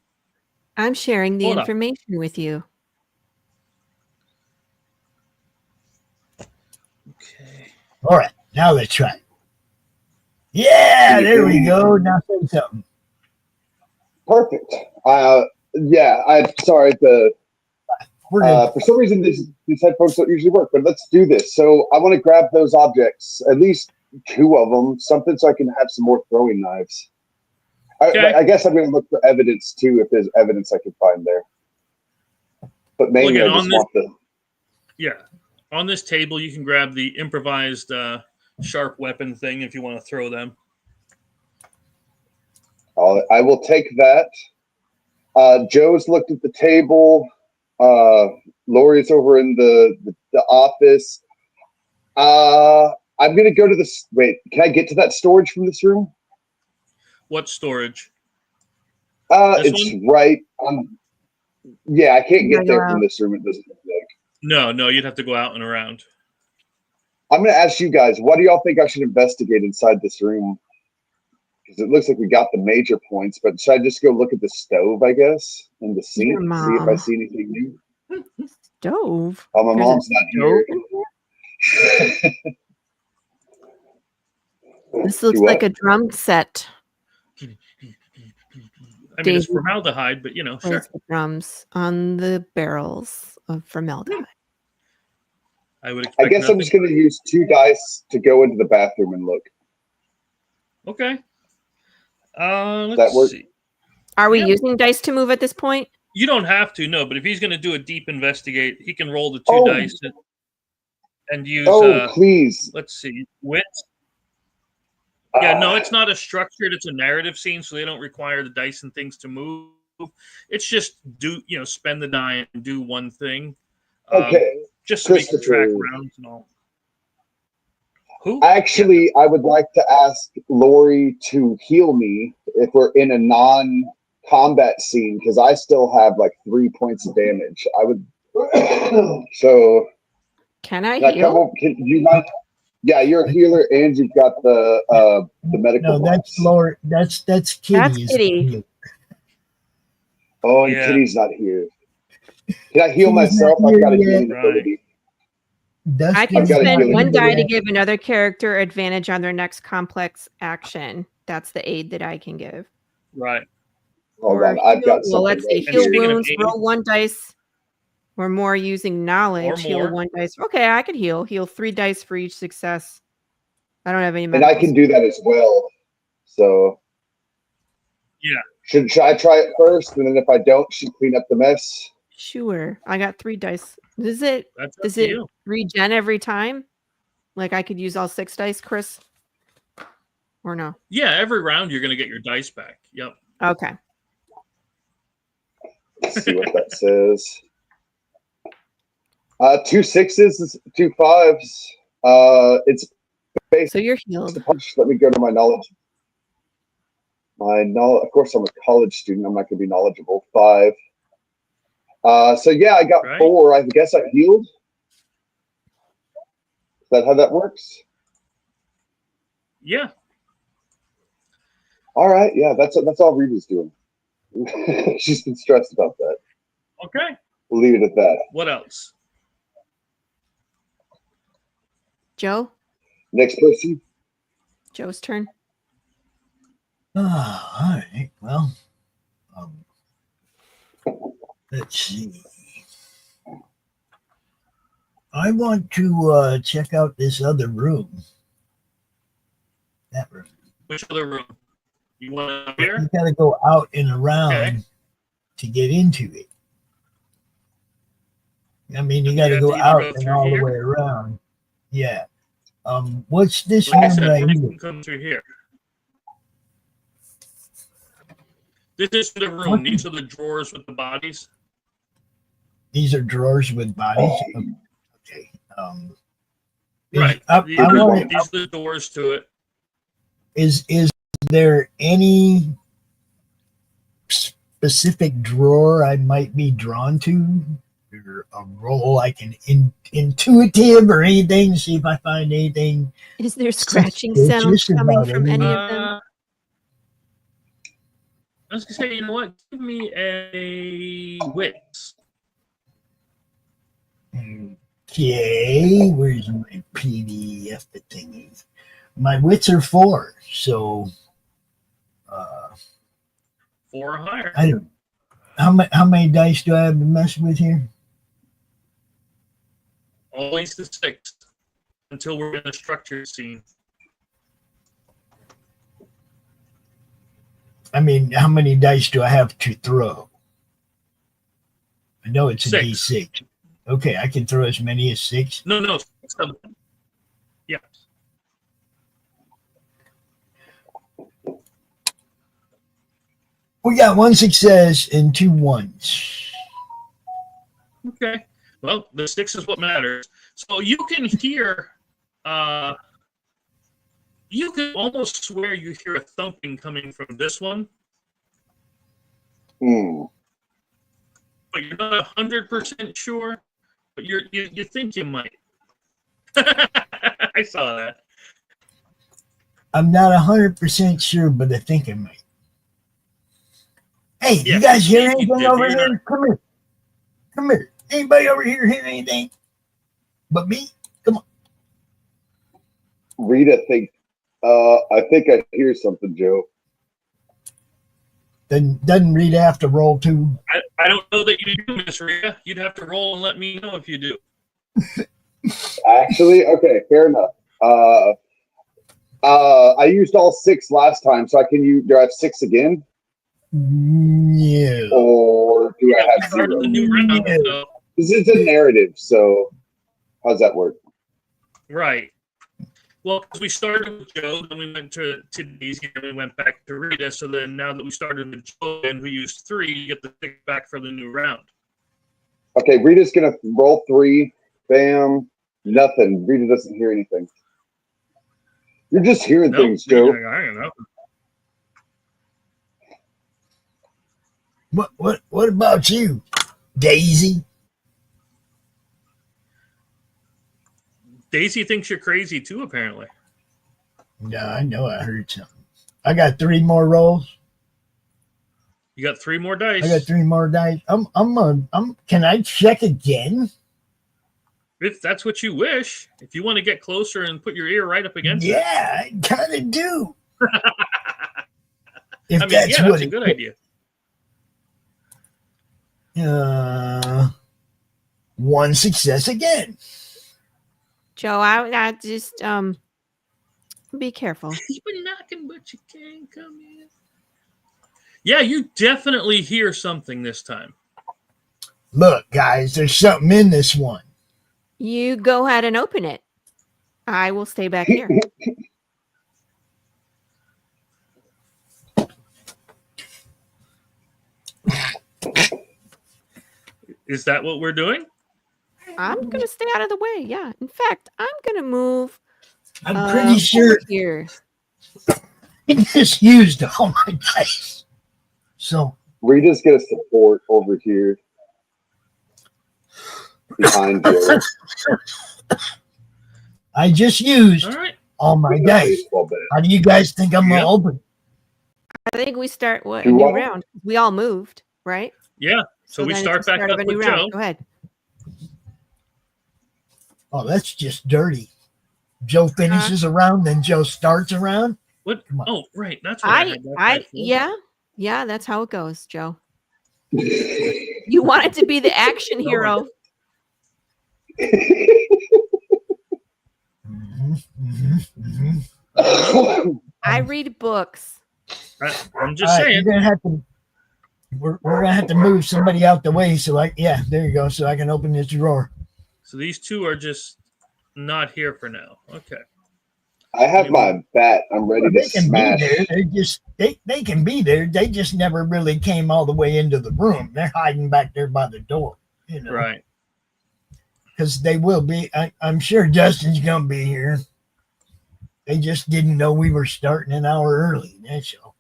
I'm sharing the Hold on. information with you. Okay. All right, now let's try it. Yeah, there we go. Now say something. Perfect. Yeah, I'm sorry. We're good. For some reason, these headphones don't usually work, but let's do this. So I want to grab those objects, at least 2 of them, something so I can have some more throwing knives. Okay. I guess I'm going to look for evidence, too, if there's evidence I can find there. But mainly, Well, again, I just want the... Yeah. On this table, you can grab the improvised sharp weapon thing if you want to throw them. I will take that. Joe's looked at the table. Lori's over in the office. I'm going to go to this. Wait, can I get to that storage from this room? What storage? It's one? right. Yeah, I can't You get gotta go there from out. this room. It doesn't look like. No, you'd have to go out and around. I'm going to ask you guys, what do y'all think I should investigate inside this room? Because it looks like we got the major points, but should I just go look at the stove, I guess, and the sink, Your see if I mom. see anything new? Stove. Oh, my There's a mom's not stove here. in here? This looks Do like what? a drum set. I mean, it's David formaldehyde, but sure. plays the drums on the barrels of formaldehyde. I would I expect guess I'm just going to use 2 dice to go into the bathroom and look. Okay. That Let's work? see. Are we Yeah. using dice to move at this point? You don't have to, no, but if he's going to do a deep investigate, he can roll the 2 Oh. dice and use, Please. let's see, wit. Yeah, no, it's not a structured, it's a narrative scene, so they don't require the dice and things to move. It's just spend the die and do one thing. Okay. Just so we can track Christopher. rounds and all. Who? Actually, I would like to ask Lori to heal me if we're in a non-combat scene, because I still have like 3 points of damage. I would. So. Can I Can heal? can you mind? Yeah, you're a healer, and you've got the medical. No, that's box. Lord. That's Kitty. That's is Kitty. healed. Oh, and Yeah. Kitty's not here. Can I heal Kitty's myself? not I've got a here healing yet. ability. I can I've got a spend healing 1 die to ability. give another character advantage on their next complex action. That's the aid that I can give. Right. Hold Or on, I've got well, something let's see. right And Heal here. speaking of wounds, aid- roll 1 dice or more using knowledge. Heal more. 1 dice. Okay, I could heal. Heal 3 dice for each success. I don't have any And I medical can do that as well. So Yeah. should I try it first, and then if I don't, should clean up the mess? Sure. I got 3 dice. Does it That's up does to it you. regen every time? Like I could use all 6 dice, Chris? Or no? Yeah, every round you're going to get your dice back. Yep. Okay. Let's see what that says. 2 6s, 2 5s. It's based. So you're healed. Let me go to my knowledge. Of course, I'm a college student. I'm not going to be knowledgeable. 5. So yeah, I got Right. 4. I guess I healed. Is that how that works? Yeah. All right. Yeah, that's all Rita's doing. She's been stressed about that. Okay. We'll leave it at that. What else? Joe? Next person. Joe's turn. All right. Well, let's see. I want to check out this other room. That room. Which other room? You want to You hear? got to go out and around Okay. to get into it. I mean, you got to have go to either out go and through all here. the way around. Yeah. What's this Like I room said, right you here? can come through here. This is the room. What? These are the drawers with the bodies. These are drawers with bodies. Okay. Right. I These are want the doors to it. Is there any specific drawer I might be drawn to, or a role like an intuitive or anything? See if I find anything. Is there scratching sounds Suspicious coming about from it. any of them? I was gonna say, you know what? Give me a wits. Okay, where's my PDF thingy? My wits are 4, so 4 or higher. I don't. How many dice do I have to mess with here? Always the 6 until we're in a structured scene. I mean, how many dice do I have to throw? I know it's a 6. D6. Okay, I can throw as many as 6. No. 7. Yeah. We got 1 success and 2 1s. Okay. Well, the 6 is what matters. So you can hear. You can almost swear you hear a thumping coming from this one, but you're not 100% sure. But you think you might. I saw that. I'm not 100% sure, but I think I might. Hey, Yeah, you guys hear maybe you anything did, over but you're here? not. Come here. Come here. Anybody over here hear anything? But me? Come on. Rita think I think I hear something, Joe. Then doesn't Rita have to roll too? I don't know that you do, Miss Rita. You'd have to roll and let me know if you do. Actually, okay, fair enough. I used all 6 last time, so do I have 6 again? Yeah. Or do I have Start 0? the new round. So, This is a narrative, so how's that work? right. Well, because we started with Joe, then we went to Daisy, and we went back to Rita. So then now that we started with Joe and we used 3, you get the 6 back for the new round. Okay, Rita's gonna roll 3. Bam. Nothing. Rita doesn't hear anything. You're just hearing things, Joe. I don't know. What about you, Daisy? Daisy thinks you're crazy too, apparently. No, I know I heard something. I got 3 more rolls. You got 3 more dice. I got 3 more dice. Can I check again? If that's what you wish. If you want to get closer and put your ear right up against it. Yeah, I kind of do. If I mean, that's yeah, what that's a good idea. 1 success again. Joe, I just be careful. You've been knocking, but you can't come in. Yeah, you definitely hear something this time. Look, guys, there's something in this one. You go ahead and open it. I will stay back here. Is that what we're doing? I'm gonna stay out of the way. Yeah. In fact, I'm gonna move. I'm pretty sure over here. I just used all my dice. So Rita's gonna support over here behind you. I just used All right. all my dice. How do you guys think I'm gonna open? I think we start a Do new what? round. We all moved, right? Yeah. So we then start it's the back start up of a new with round. Joe. Go ahead. Oh, that's just dirty. Joe finishes a round, then Joe starts a round. What? Come on. Oh, right. That's what I had that dice for. Yeah, that's how it goes, Joe. You wanted to be the action hero. I read books. I'm just saying. You're gonna have to. We're gonna have to move somebody out the way. So there you go. So I can open this drawer. So these 2 are just not here for now. Okay. I have my bat. I'm ready to They can smash. be there. They can be there. They just never really came all the way into the room. They're hiding back there by the door. You know, Right. because they will be. I'm sure Justin's gonna be here. They just didn't know we were starting an hour early. That's all.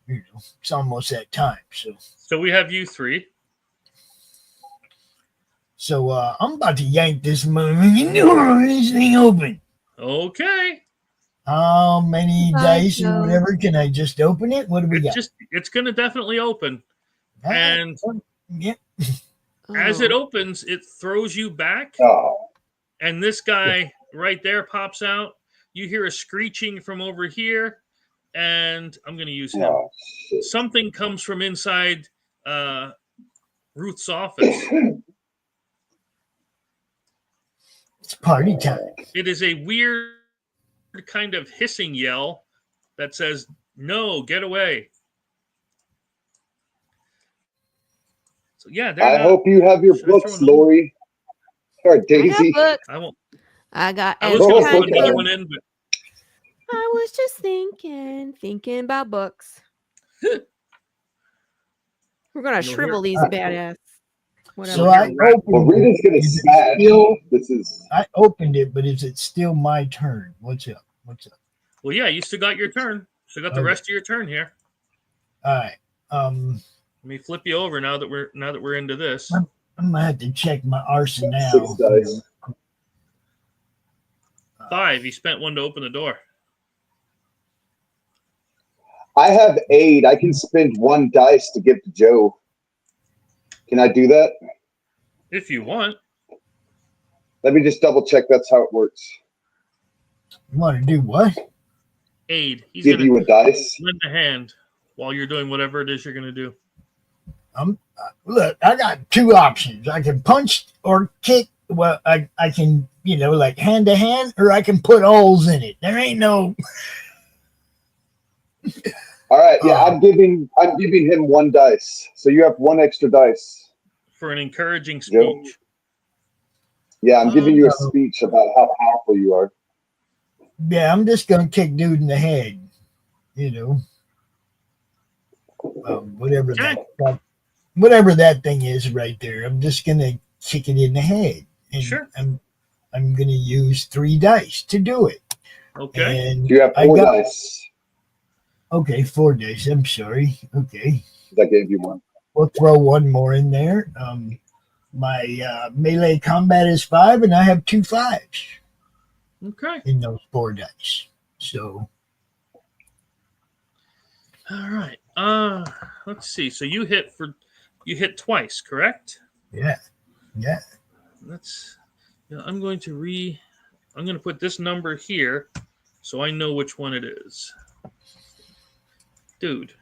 You know, it's almost that time. So we have you 3. So I'm about to yank this this thing open. Okay. How many Bye, dice Joe. or whatever? Can I just open it? What do we got? It's going to definitely open. And yeah. as it opens, it throws you back. Oh, And this guy right there pops out. You hear a screeching from over here. And I'm going to use him. oh shit. Something comes from inside Ruth's office. It's party time. It is a weird kind of hissing yell that says, "No, get away." So yeah, I hope you have your Should I throw books, another- Lori. Or Daisy. I won't. I got. I was Oh, going to put okay. another one in, but I was just thinking about books. We're gonna You'll shrivel these badass. Whatever. So I Well, opened it. Rita's gonna Is it smash. still- This is I opened it, but is it still my turn? What's up? well, yeah, you still got your turn. Still got the Okay. rest of your turn here. All right. Let me flip you over now that we're into this. I'm gonna have to check my arsenal. 6 dice. 5. He spent one to open the door. I have aid. I can spend 1 dice to give to Joe. Can I do that? If you want. Let me just double check that's how it works. You want to do what? Aid. He's Give you a dice. lend a hand while you're doing whatever it is you're going to do. Look, I got 2 options. I can punch or kick. Well, I can, like hand to hand, or I can put holes in it. There ain't no. All right, yeah, I'm giving him 1 dice. So you have 1 extra dice For an encouraging speech. Joe. Yeah, I'm giving you a speech about how powerful you are. Yeah, I'm just gonna kick dude in the head. Whatever whatever that thing is right there. I'm just gonna kick it in the head, and Sure. I'm gonna use 3 dice to do it. Okay. And You have 4 dice. Okay, 4 dice. I'm sorry. Okay, I gave you 1. we'll throw 1 more in there. My melee combat is 5, and I have 2 5s Okay. in those 4 dice. So, All right. Let's see. So you hit twice, correct? yeah. I'm going to put this number here so I know which one it is. Dude,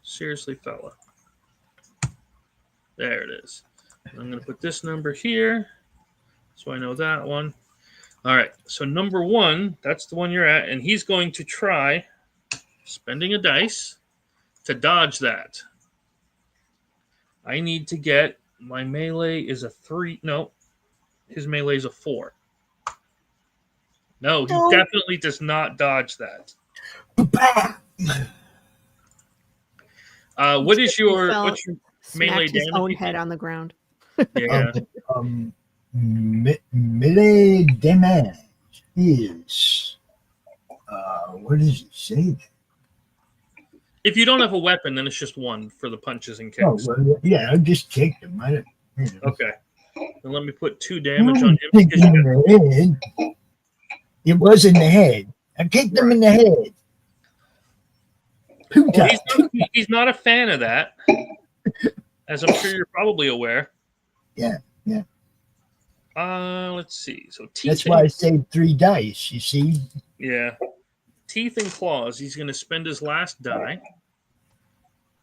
seriously, fella. There it is. I'm going to put this number here so I know that one. All right. So number 1, that's the one you're at, and he's going to try spending a dice to dodge that. I need to get my melee is a 3. No, his melee is a 4. No, he definitely does not dodge that. What's your melee Smacked his damage? own head on the ground. Yeah. Melee damage is what does it say? If you don't have a weapon, then it's just 1 for the punches and Oh, kicks. well, yeah, I just kicked him. Okay. Then let me put 2 damage on him. Because It was in the head. I kicked him in the head. He's not a fan of that, as I'm sure you're probably aware. Yeah. Let's see. So teeth. That's why I saved 3 dice. You see? Yeah. Teeth and claws. He's going to spend his last die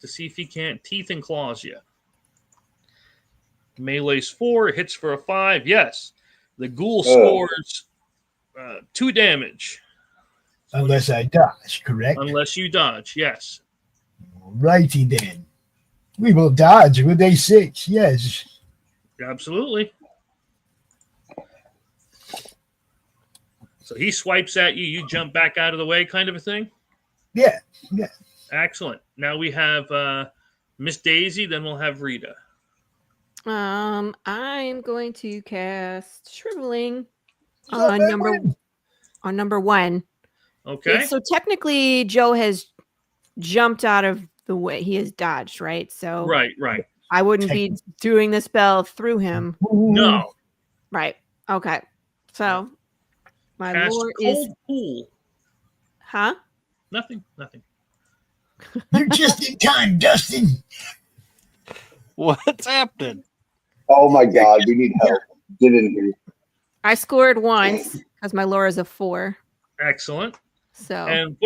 to see if he can't teeth and claws you. Melee's 4, hits for a 5. Yes. The ghoul scores 2 damage. Unless I dodge, correct? Unless you dodge, yes. Righty then. We will dodge with a 6, yes. Absolutely. So he swipes at you, you jump back out of the way, kind of a thing? Yeah. Excellent. Now we have Miss Daisy, then we'll have Rita. I'm going to cast Shriveling on number 1. Okay. So technically, Joe has jumped out of the way. He has dodged, right? So Right. I wouldn't be doing the spell through him. No. Right. Okay. So my Cast lore cold is pool. Huh? Nothing. You're just in time, Dustin. What's happening? Oh my God, we need help. Get in here. I scored once because my lore is a 4. Excellent. So And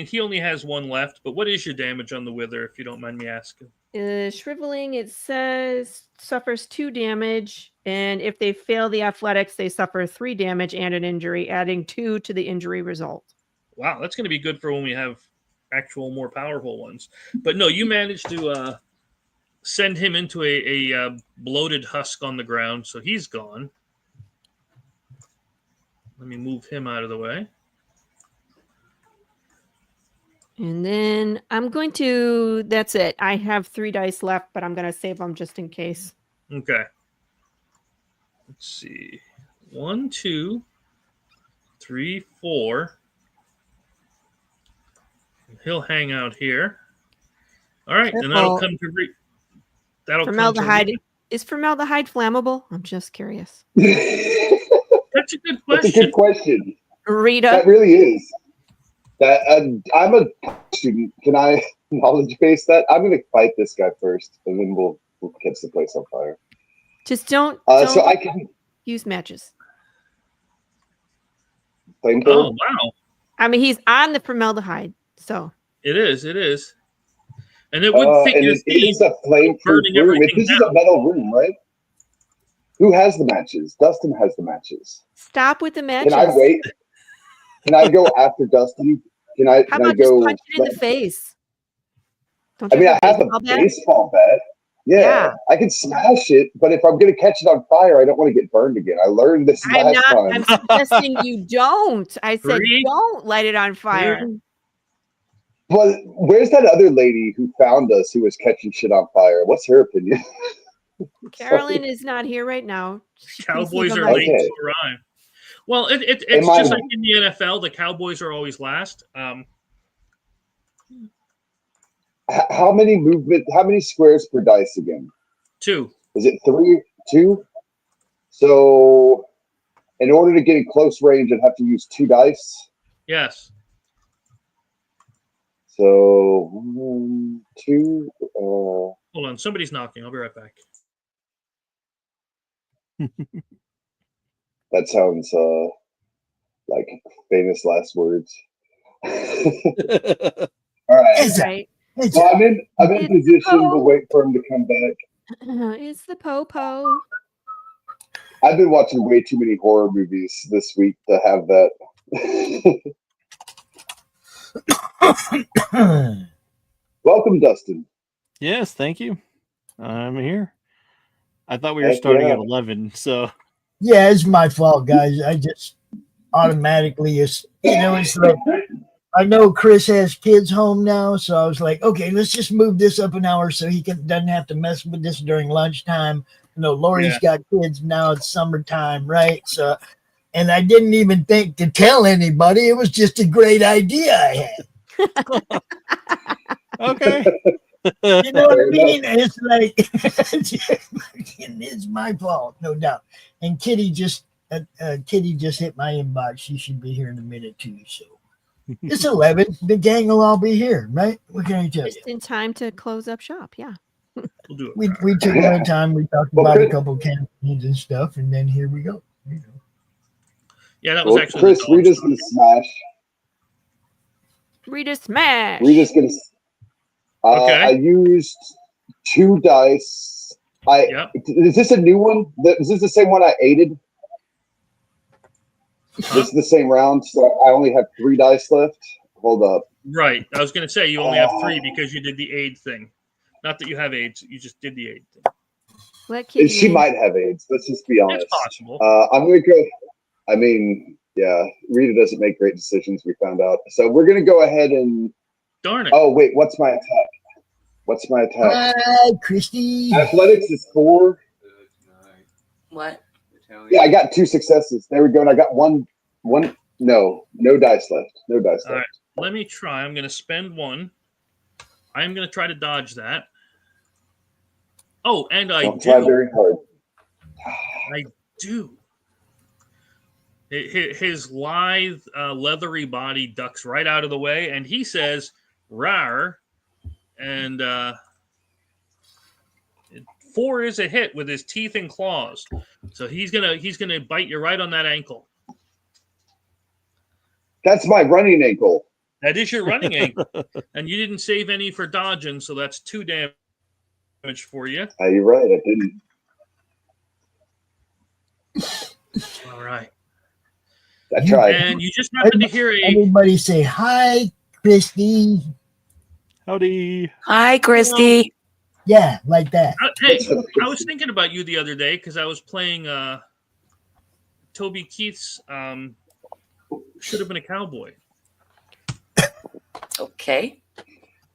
he only has 1 left, but what is your damage on the wither, if you don't mind me asking? Shriveling, it says suffers 2 damage, and if they fail the athletics, they suffer 3 damage and an injury, adding 2 to the injury result. Wow, that's going to be good for when we have actual more powerful ones. But no, you managed to send him into a bloated husk on the ground, so he's gone. Let me move him out of the way. And then I'm going to, that's it. I have 3 dice left, but I'm going to save them just in case. Okay. Let's see. 1, 2, 3, 4. He'll hang out here. All right, and that'll come to formaldehyde. Is formaldehyde flammable? I'm just curious. That's a good question. That's a good question. Rita. That really is. That I'm a student. Can I knowledge base that? I'm going to fight this guy first, and then we'll catch the place on fire. Just don't So I can use matches. flamethrower. Oh wow! I mean, he's on the formaldehyde, so It is. And it would fit And your it is theme. a flame-proof burning room. everything This is a metal room, right? Who has the matches? Dustin has the matches. stop with the matches. Can I wait? Can I go after Dustin? Can I? How Can I about just go? punch it in the face? Don't I you mean, I have a baseball bat? baseball bat. Yeah, I can smash it, but if I'm going to catch it on fire, I don't want to get burned again. I learned this I'm last not. time. I'm suggesting you don't. I said 3, don't light it on fire. 2. Well, where's that other lady who found us who was catching shit on fire? What's her opinion? Carolyn is not here right now. She can see Cowboys the are light. late to arrive. Well, it's just like in the NFL, the Cowboys are always last. How many squares per dice again? 2. Is it 3, 2? So, in order to get in close range, I'd have to use 2 dice. Yes. So 1, 2. Hold on, somebody's knocking. I'll be right back. That sounds like famous last words. All right. Right. Well, I'm in position to wait for him to come back. It's the po-po. I've been watching way too many horror movies this week to have that. Welcome, Dustin. Yes, thank you. I'm here. I thought we were starting at 11, so. Yeah, it's my fault, guys. I just automatically, it's like, I know Chris has kids home now, so I was like, okay, let's just move this up an hour so he doesn't have to mess with this during lunchtime. Lori's got kids now. It's summertime, right? So, and I didn't even think to tell anybody. It was just a great idea I had. Okay. You know what I mean? It's like, it's my fault, no doubt. And Kitty just hit my inbox. She should be here in a minute too. So it's 11. The gang will all be here, right? What can I tell you? Just in time to close up shop. Yeah. We'll do it. We took our time. We talked about a couple campaigns and stuff, and then here we go. Yeah, that was actually Chris. Rita's gonna smash. Rita smash. Rita's gonna. Okay. I used 2 dice. Is this a new one? Is this the same one I aided? This is the same round, so I only have 3 dice left. Hold up. Right. I was going to say you only have 3 because you did the aid thing. Not that you have AIDS. You just did the aid thing. She might have AIDS. Let's just be honest. It's possible. I'm going to go. I mean, yeah, Rita doesn't make great decisions. We found out. So we're going to go ahead and. Darn it. Oh, wait. What's my attack? Hi, Christy. Athletics is 4. What? Yeah, I got 2 successes. There we go. And I got one. No dice left. No dice left. All right. Let me try. I'm going to spend 1. I'm going to try to dodge that. Oh, and I Don't try very hard. I do. His lithe, leathery body ducks right out of the way, and he says, "Rar," and 4 is a hit with his teeth and claws. So he's gonna bite you right on that ankle. That's my running ankle. That is your running ankle, and you didn't save any for dodging, so that's 2 damage for you. You're right. I didn't. All right. I tried. And you just happen to hear Everybody say hi, Christy. Howdy. Hi, Christy. Yeah, like that. Hey, I was thinking about you the other day because I was playing Toby Keith's Should Have Been a Cowboy. Okay.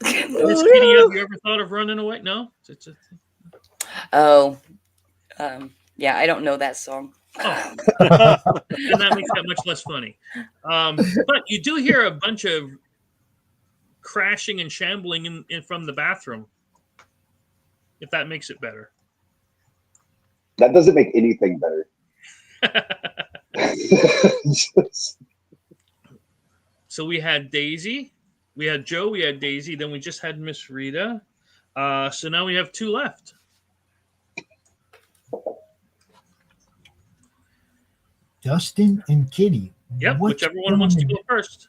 Miss Kitty, have you ever thought of running away? No? Oh, yeah, I don't know that song. Oh. And that makes that much less funny. But you do hear a bunch of crashing and shambling in from the bathroom, if that makes it better. That doesn't make anything better. So we had Daisy, we had Joe, we had Daisy, then we just had Miss Rita. So now we have 2 left. Dustin and Kitty. Yep, What's whichever one wants to going go first.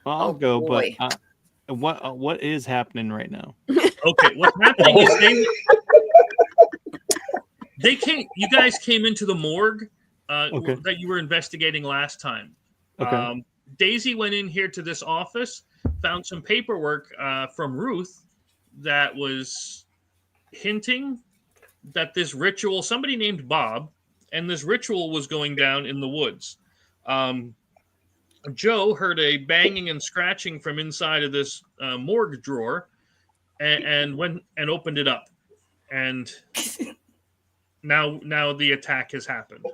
I'll Oh, go, boy. but what is happening right now? Okay, what's happening is they came. You guys came into the morgue Okay. that you were investigating last time. Okay. Daisy went in here to this office, found some paperwork from Ruth that was hinting that this ritual, somebody named Bob, and this ritual was going down in the woods. Joe heard a banging and scratching from inside of this morgue drawer, and went and opened it up, and now the attack has happened.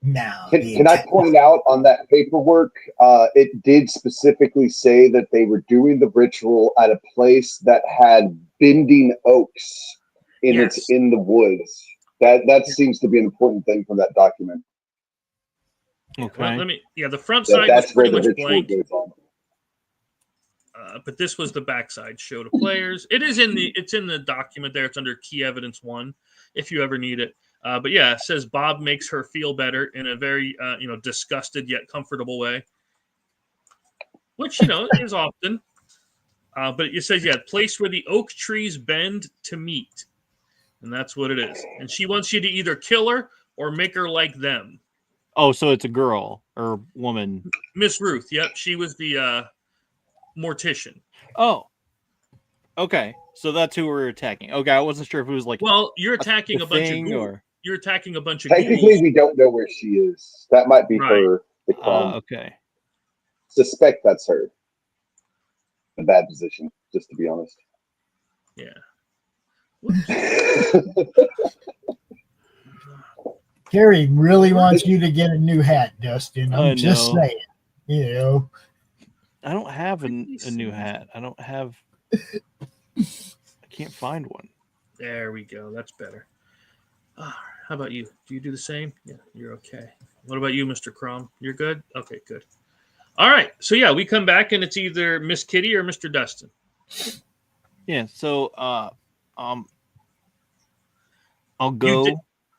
Now, Can I point out on that paperwork, it did specifically say that they were doing the ritual at a place that had bending oaks Yes. in the woods. That seems to be an important thing from that document. Okay. Well, the front side was That's where pretty the much ritual blank, goes on. but this was the backside. Show to players. It's in the document there. It's under key evidence 1, if you ever need it. But yeah, it says Bob makes her feel better in a very disgusted yet comfortable way, which is often. But it says place where the oak trees bend to meet, and that's what it is. And she wants you to either kill her or make her like them. Oh, so it's a girl or woman. Miss Ruth. Yep, she was the mortician. Oh. Okay. So that's who we're attacking. Okay, I wasn't sure if it was like Well, you're attacking a bunch of thing ghouls. or You're attacking a bunch of Technically, ghouls. we don't know where she is. That might be Right. her. okay. Suspect that's her. In a bad position, just to be honest. Yeah. Carrie really wants you to get a new hat, Dustin. I I'm just know. saying. You know. I don't have a new hat. I don't have. I can't find one. There we go. That's better. How about you? Do you do the same? Yeah, you're okay. What about you, Mr. Crom? You're good? Okay, good. All right. So yeah, we come back and it's either Miss Kitty or Mr. Dustin. Yeah. So I'll go.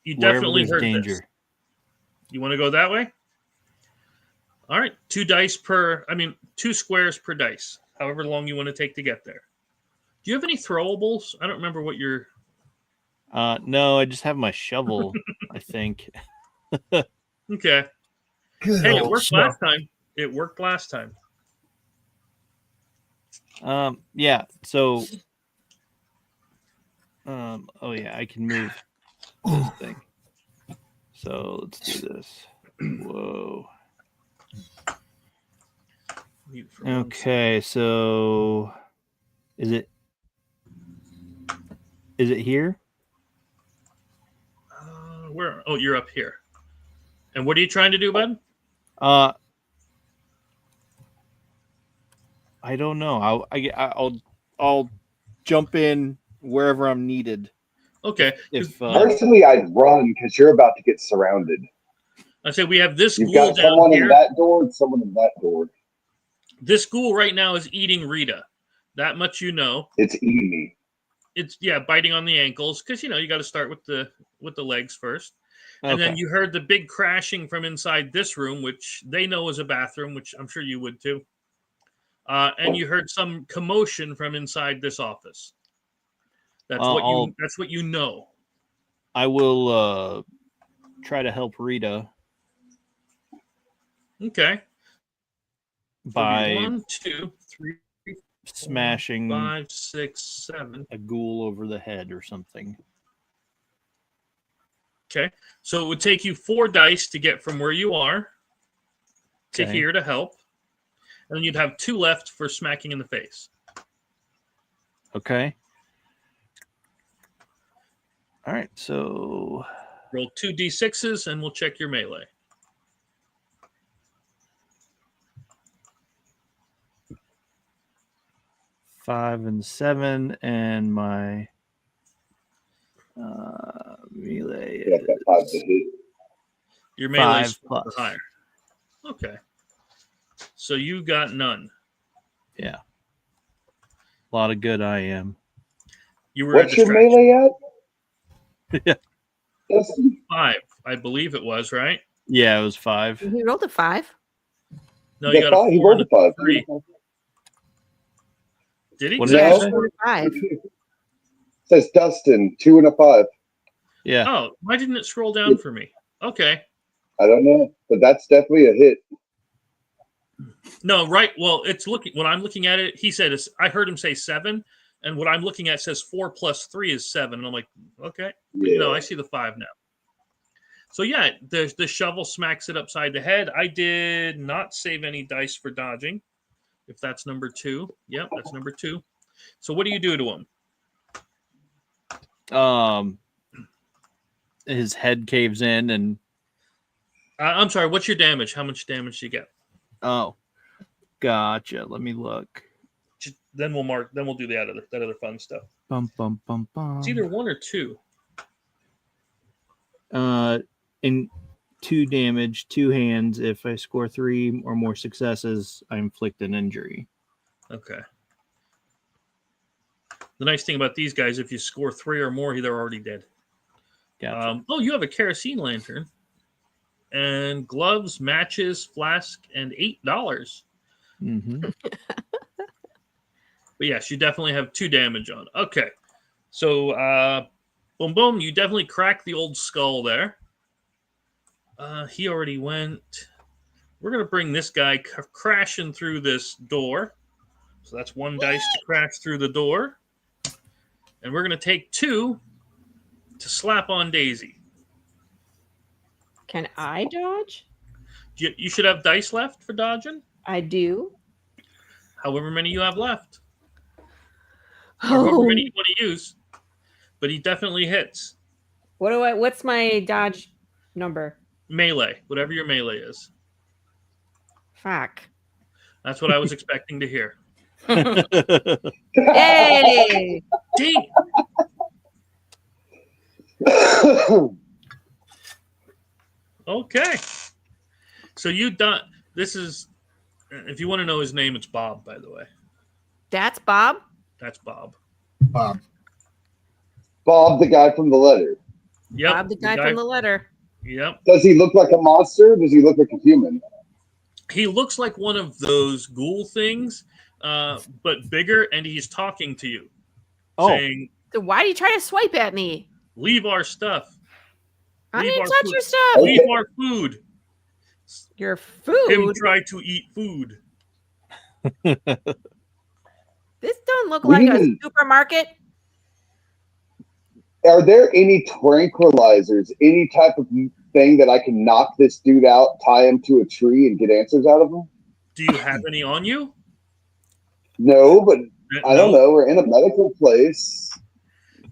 You wherever definitely there's heard danger. this. You want to go that way? All right. 2 squares per dice. However long you want to take to get there. Do you have any throwables? I don't remember what your. No, I just have my shovel. I think. Okay. Good Hey, it old worked shovel. last time. It worked last time. Yeah. So. Oh yeah, I can move this thing. So let's do this. Whoa. Mute for 1 second. Okay, so is it here? Where? Oh, you're up here. And what are you trying to do, bud? I don't know. I'll jump in wherever I'm needed. Okay. If Personally, I'd run because you're about to get surrounded. I say we have this You've ghoul got down someone in here. that door and someone in that door. This ghoul right now is eating Rita. That much you know. It's eating me. It's biting on the ankles because you got to start with the legs first. And then okay. you heard the big crashing from inside this room, which they know is a bathroom, which I'm sure you would too. And you heard some commotion from inside this office. That's what you know. I will try to help Rita Okay. by 1, 2, 3, smashing 5, 6, 7. a ghoul over the head or something. Okay. So it would take you 4 dice to get from where you are to Okay. here to help. And then you'd have 2 left for smacking in the face. Okay. All right. So Roll 2 d6s and we'll check your melee. five and 7, and my melee Yeah, is that 5 to hit. Your melee is 5 plus. higher. Okay. So you got none. Yeah. A lot of good I am. You were What's a your distraction. melee at? Yeah. Dustin? 5, I believe it was, right? Yeah, it was 5. He rolled a 5. No, you got a 4 He rolled and a 5. 3. Did he? What did Yeah, you he say? rolled a 5. Says Dustin, 2 and a 5. Yeah. Oh, why didn't it scroll down for me? Okay. I don't know, but that's definitely a hit. No, right. Well, it's looking when I'm looking at it. He said, I heard him say 7, and what I'm looking at says 4 plus 3 is 7, and I'm like, okay, Yeah. I see the 5 now. So yeah, the shovel smacks it upside the head. I did not save any dice for dodging. If that's number 2, yep, that's number 2. So what do you do to him? His head caves in, and I'm sorry. What's your damage? How much damage do you get? oh, gotcha. Let me look. Then we'll mark. Then we'll do that other fun stuff. Bum bum bum bum. It's either 1 or 2. In 2 damage, 2 hands. If I score 3 or more successes, I inflict an injury. Okay. The nice thing about these guys, if you score 3 or more, they're already dead. Gotcha. Oh, you have a kerosene lantern, and gloves, matches, flask, and $8. Mm-hmm. But yes, you definitely have 2 damage on. Okay, so boom, boom, you definitely cracked the old skull there. He already went. We're gonna bring this guy crashing through this door. So that's 1 dice to crash through the door, and we're gonna take 2 to slap on Daisy. Can I dodge? You should have dice left for dodging. I do. However many you have left. Or however many you want to use. But he definitely hits. What's my dodge number? Melee. Whatever your melee is. Fuck. That's what I was expecting to hear. Hey! Dang. Okay. So you done. This is. If you want to know his name, it's Bob, by the way. That's Bob? That's Bob. Bob. Bob, the guy from the letter. Yep. Bob, the guy from the letter. Yep. Does he look like a monster? Or does he look like a human? He looks like one of those ghoul things, but bigger, and he's talking to you. Saying, So why do you try to swipe at me? leave our stuff. I Leave didn't our touch food. your stuff. Leave our food. Your Him food? try to eat food. This doesn't look We like a didn't- supermarket. Are there any tranquilizers, any type of thing that I can knock this dude out, tie him to a tree, and get answers out of him? Do you have any on you? No, but I don't No. know. We're in a medical place.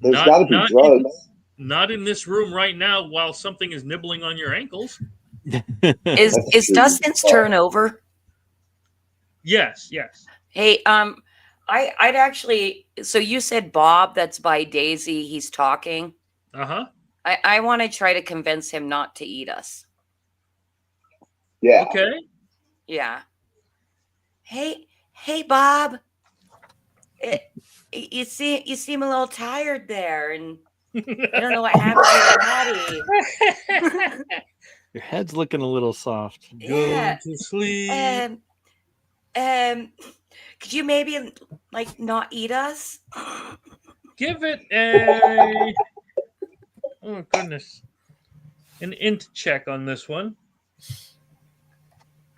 There's Not- got to be not drugs. Not in this room right now while something is nibbling on your ankles. Is true. Dustin's turn over? Yes, yes. Hey, I'd actually. So you said Bob, that's by Daisy. He's talking. Uh-huh. I want to try to convince him not to eat us. Yeah. Okay. Yeah. Hey, Bob. You seem a little tired there, and I don't know what happened to your body. Your head's looking a little soft. Yeah. Go to sleep. Could you maybe like not eat us? Give it a... Oh, goodness. An int check on this one.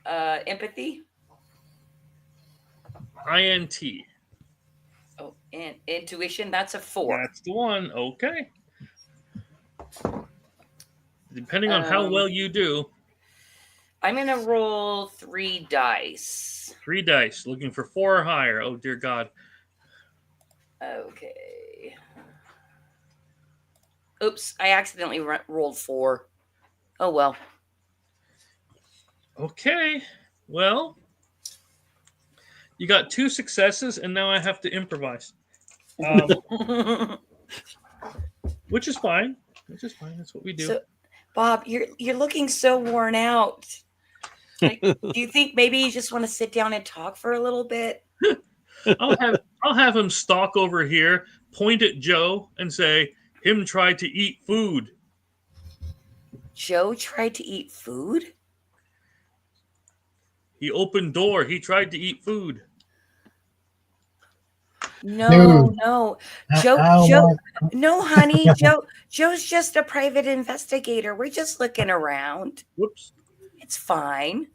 Empathy. INT. Oh, and intuition. That's a 4. That's the one. Okay. Depending on how well you do. I'm gonna roll 3 dice. 3 dice. Looking for 4 or higher. Oh, dear God. Okay. Oops, I accidentally rolled 4. Oh well. Okay. Well, you got 2 successes, and now I have to improvise. Which is fine. Which is fine. That's what we do. So, Bob, you're looking so worn out. Do you think maybe you just want to sit down and talk for a little bit? I'll have him stalk over here, point at Joe, and say, "Him tried to eat food." Joe tried to eat food? He opened door. He tried to eat food. No, Dude, no. I Joe, don't Joe, want. no, honey. Joe's just a private investigator. We're just looking around. Whoops. It's fine.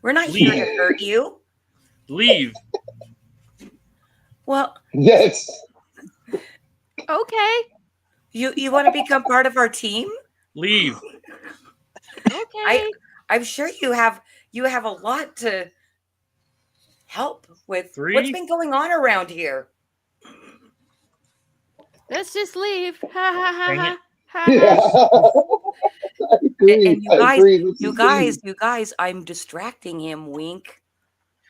We're not here to hurt you. Leave. Well, Yes. Okay. you want to become part of our team? Leave. Okay. I'm sure you have a lot to help with. What's 3. been going on around here? Let's just leave. Ha ha ha Dang ha. it. Ha Yeah. ha. I agree. And I agree. Let's you just leave. guys, I'm distracting him. Wink.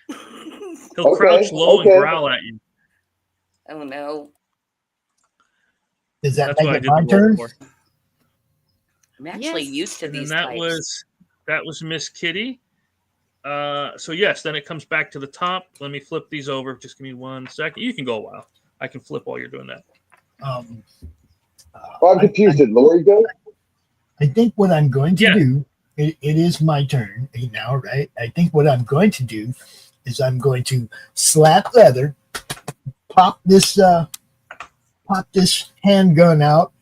He'll Okay, crouch low okay. and growl at you. Oh no, Does that That's what I make it did my the roll turn? for. I'm actually Yes. used to And then these that types. was Miss Kitty. So yes, then it comes back to the top. Let me flip these over. Just give me 1 second. You can go a while. I can flip while you're doing that. Um, Well, I'm confused. Did Lori go? I think what I'm going to Yeah. do, it is my turn now, right? I think what I'm going to do is I'm going to slap leather, pop this handgun out,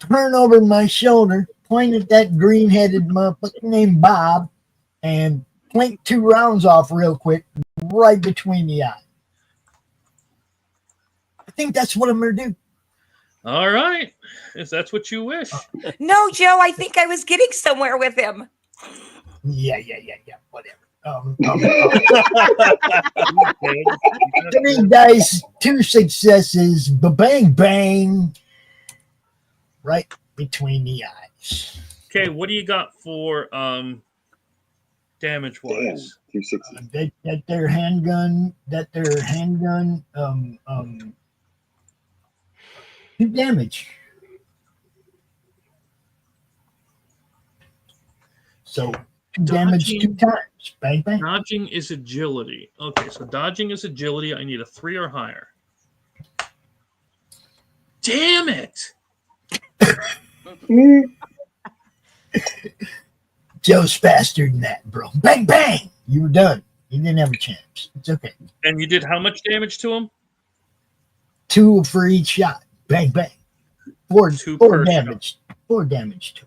turn over my shoulder, point at that green-headed motherfucker named Bob, and plink 2 rounds off real quick, right between the eyes. I think that's what I'm going to do. All right, if that's what you wish. No, Joe, I think I was getting somewhere with him. Yeah, whatever. Okay. 3 dice, 2 successes, bang bang, right between the eyes. Okay, what do you got for damage Damn. wise? 260. That their handgun, 2 damage. So 2 damage Dodging. 2 times. Bang bang. Dodging is agility. Okay, so dodging is agility. I need a 3 or higher. Damn it! Joe's faster than that, bro. Bang bang. You were done. You didn't have a chance. It's okay. And you did how much damage to him? 2 for each shot. Bang bang. 4 2 4 per damage. 4 damage to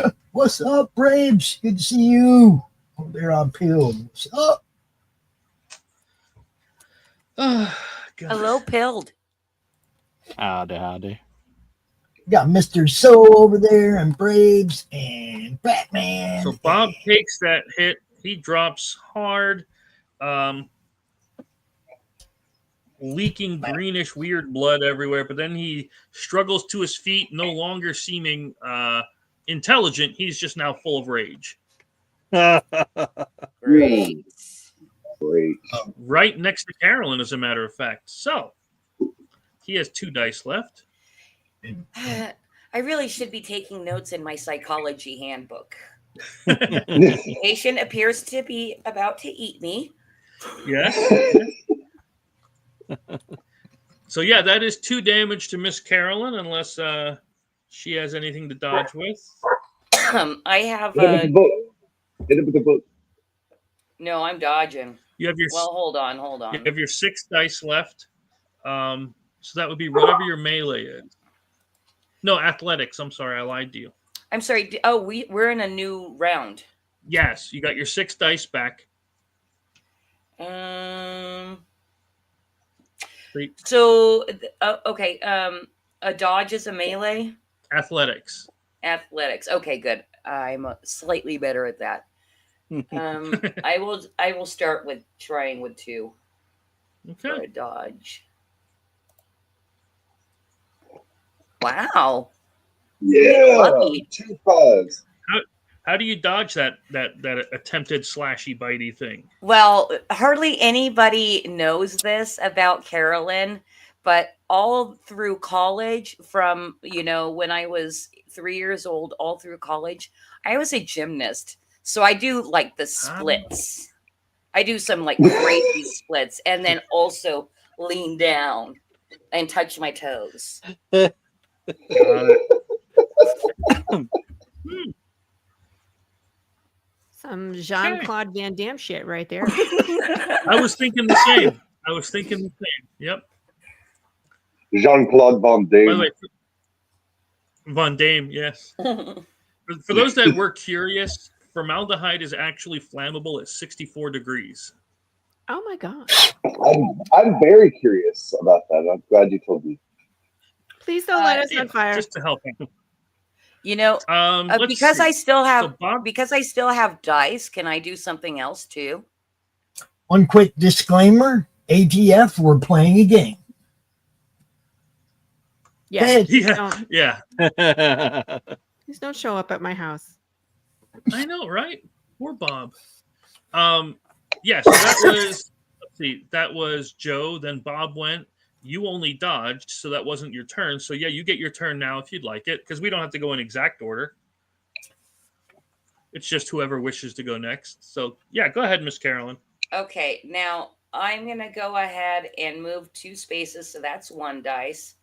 him. What's up, Braves? Good to see you. Over there on Pill. What's up? Oh, God. Hello, Pilled. Howdy. Got Mr. Soul over there and Braves and Batman. So Bob takes that hit. He drops hard, leaking greenish weird blood everywhere. But then he struggles to his feet, no longer seeming intelligent. He's just now full of rage. Great. Great. Right next to Carolyn, as a matter of fact. So he has 2 dice left. I really should be taking notes in my psychology handbook. Yeah. Patient appears to be about to eat me. Yes. So yeah, that is 2 damage to Miss Carolyn, unless she has anything to dodge with. I have Hit him with the book. Hit him with the book. no, I'm dodging. You have your Well, hold on. you have your 6 dice left. So that would be whatever your melee is. No, athletics. I'm sorry, I lied to you. I'm sorry. Oh, we're in a new round. Yes, you got your 6 dice back. So okay. A dodge is a melee. Athletics. Athletics. Okay, good. I'm slightly better at that. I will start with trying with 2 for Okay. a dodge. Wow. Yeah. Lucky. 2 5s. How do you dodge that attempted slashy bitey thing? Well, hardly anybody knows this about Carolyn, but all through college, from when I was 3 years old, all through college, I was a gymnast. So I do like the splits. I do some like crazy splits, and then also lean down and touch my toes. Got it. Some Jean-Claude Van Damme shit right there. I was thinking the same. Yep. Jean-Claude Van By the Damme. way, Von Dame, yes. For those that were curious, formaldehyde is actually flammable at 64 degrees. Oh my god! I'm very curious about that. I'm glad you told me. Please don't light us on fire. Just to help. You know, let's because see. I still have So Bob- because I still have dice. Can I do something else too? One quick disclaimer: ATF, we're playing a game. Yeah, Yeah. please don't show up at my house. I know, right? Poor Bob. Yeah, so that was let's see, that was Joe, then Bob went. You only dodged, so that wasn't your turn. So yeah, you get your turn now if you'd like it, because we don't have to go in exact order. It's just whoever wishes to go next. So yeah, go ahead, Miss Carolyn. Okay, now I'm gonna go ahead and move 2 spaces, so that's 1 dice.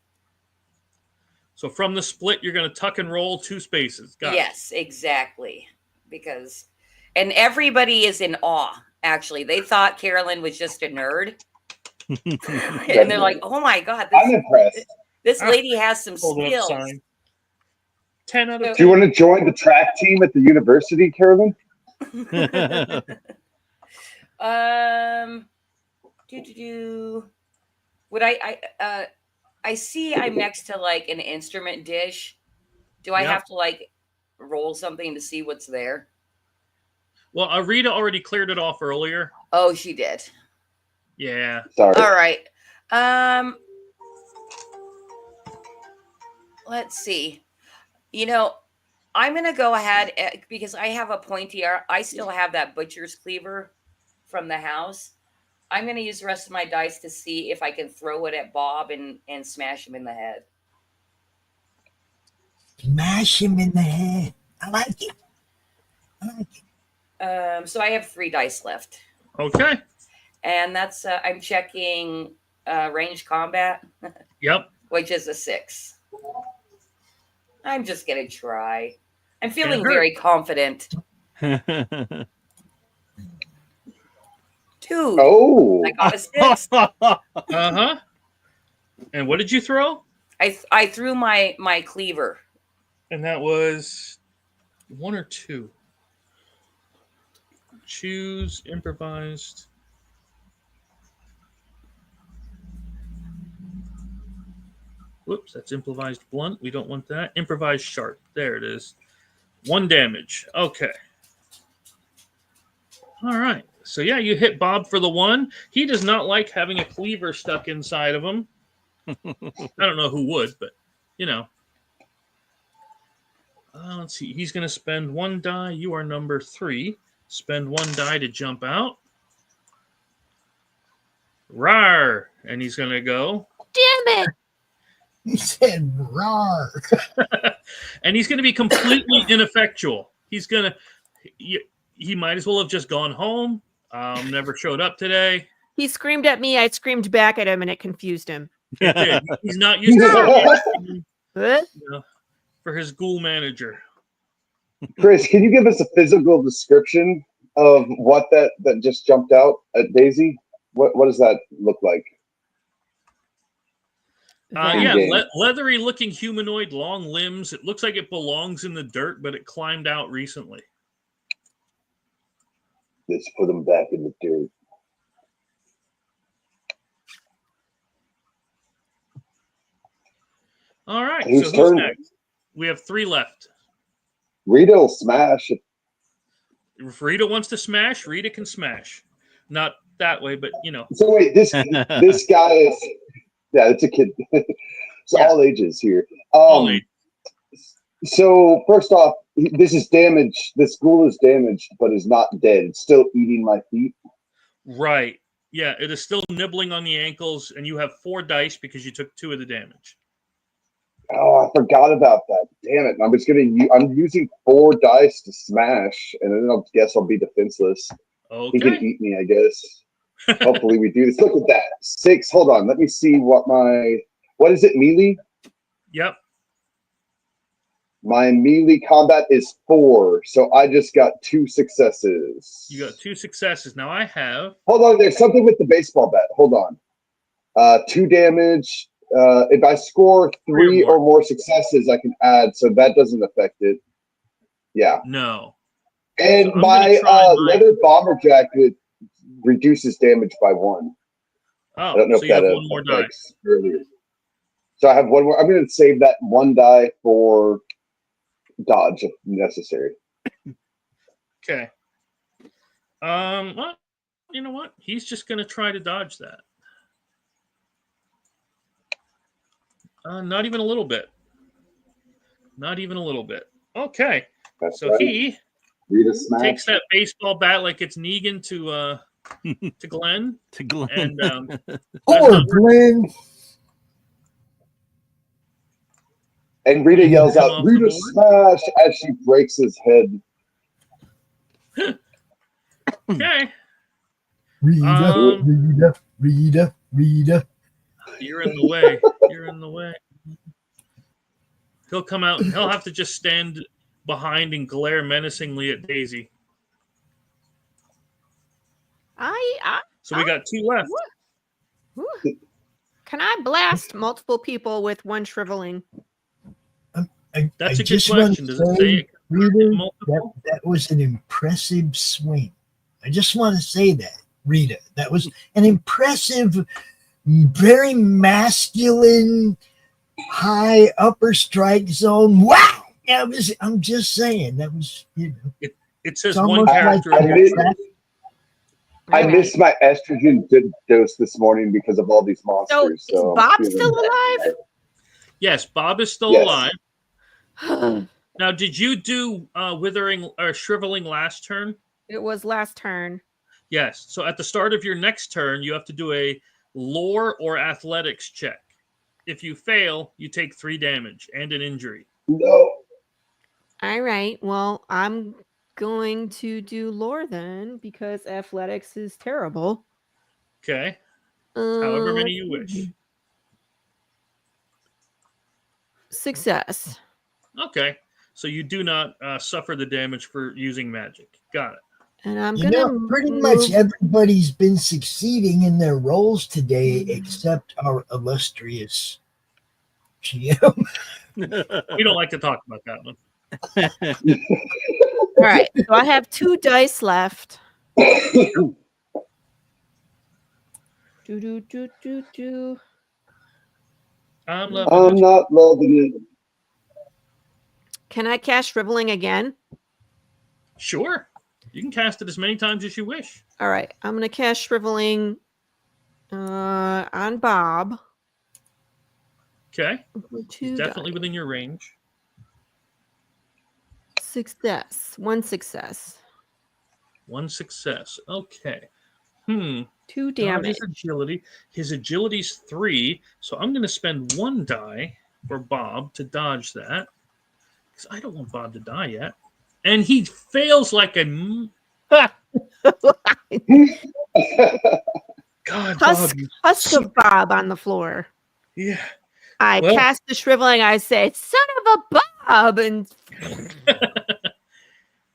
So from the split, you're going to tuck and roll 2 spaces. Got it. Yes, exactly. And everybody is in awe. Actually, they thought Carolyn was just a nerd, and they're like, "Oh my god, I'm impressed. this lady has some Hold up, skills." sign. 10 out of 10. Do you want to join the track team at the university, Carolyn? Would I see I'm next to like an instrument dish. Do I Yep. have to like roll something to see what's there? Well, Rita already cleared it off earlier. Oh, she did. Yeah. Sorry. All right. Let's see. You know, I'm going to go ahead because I have a pointy arm. I still have that butcher's cleaver from the house. I'm going to use the rest of my dice to see if I can throw it at Bob and smash him in the head. Smash him in the head. I like it. So I have 3 dice left. Okay. And that's, I'm checking range combat, Yep. which is a 6. I'm just going to try. I'm feeling Can't hurt. very confident. 2. Oh, I got a 6. Uh-huh. And what did you throw? I threw my cleaver. And that was 1 or 2. Choose improvised. Whoops, that's improvised blunt. We don't want that. Improvised sharp. There it is. 1 damage. Okay. All right. So yeah, you hit Bob for the 1. He does not like having a cleaver stuck inside of him. I don't know who would, but you know. Let's see. He's going to spend 1 die. You are number 3. Spend 1 die to jump out. Rawr! And he's going to go. Damn it! He said, "Rawr." And he's going to be completely ineffectual. He's going to. He might as well have just gone home. Never showed up today. He screamed at me. I screamed back at him, and it confused him. It did. He's not used to What? for his ghoul manager. Chris, can you give us a physical description of what that just jumped out at Daisy? What does that look like? Yeah, game. leathery looking humanoid, long limbs. It looks like it belongs in the dirt, but it climbed out recently. Let's put them back in the dirt. All right, Whose so who's turn? next? We have 3 left. Rita will smash. If Rita wants to smash, Rita can smash. Not that way, but you know. So wait, this guy is it's a kid. It's all ages here. All ages. So first off, this is damaged. This ghoul is damaged, but is not dead. It's still eating my feet. Right. Yeah, it is still nibbling on the ankles, and you have 4 dice because you took 2 of the damage. Oh, I forgot about that. Damn it! I'm using 4 dice to smash, and then I guess I'll be defenseless. He can Okay. eat me, I guess. Hopefully we do this. Look at that. 6. Hold on. Let me see what is it, melee? Yep. My melee combat is 4, so I just got 2 successes. You got 2 successes. Now I have. Hold on, there's something with the baseball bat. Hold on. 2 damage. If I score 3 or more successes, I can add, so that doesn't affect it. Yeah. No. And So my leather bomber jacket reduces damage by 1. Oh, I don't know so if you that have one more die. affects earlier. So I have 1 more. I'm going to save that 1 die for dodge if necessary. Okay. Well, you know what? He's just going to try to dodge that. Not even a little bit. Not even a little bit. Okay. That's so right. he Rita smash. takes that baseball bat like it's Negan to Glenn. To Glenn. And Poor Glenn. And Rita yells come out, off the "Rita board. smash!" as she breaks his head. Okay. Rita. You're in the way. You're in the way. He'll come out and he'll have to just stand behind and glare menacingly at Daisy. So we got 2 left. Woo. Can I blast multiple people with one shriveling? That's a good just want question. to Does it say it can Rita, multiple? that was an impressive swing. I just want to say that, Rita. That was an impressive, very masculine, high upper strike zone. Wow! I'm just saying that was, It says it's one almost character. like I missed my estrogen dose this morning because of all these monsters. So is Bob still alive? Yes, Bob is still alive. Now, did you do withering or shriveling last turn? It was last turn. Yes. So at the start of your next turn, you have to do a lore or athletics check. If you fail, you take 3 damage and an injury. No. All right. Well, I'm going to do lore then because athletics is terrible. Okay. However many you wish. Success. Okay. So you do not suffer the damage for using magic. Got it. And I'm You gonna know, pretty much everybody's been succeeding in their roles today except our illustrious GM. We don't like to talk about that one. All right. So I have 2 dice left. Do. I'm not loving it. Can I cast shriveling again? Sure. You can cast it as many times as you wish. All right. I'm going to cast shriveling on Bob. Okay. He's definitely within your range. Success. 1 success. 1 success. Okay. 2 Dodge damage. his agility. His agility's 3, so I'm going to spend 1 die for Bob to dodge that. Because I don't want Bob to die yet. And he fails like a... God, Husk of Bob on the floor. Yeah. I cast the shriveling. I say, "Son of a Bob!" And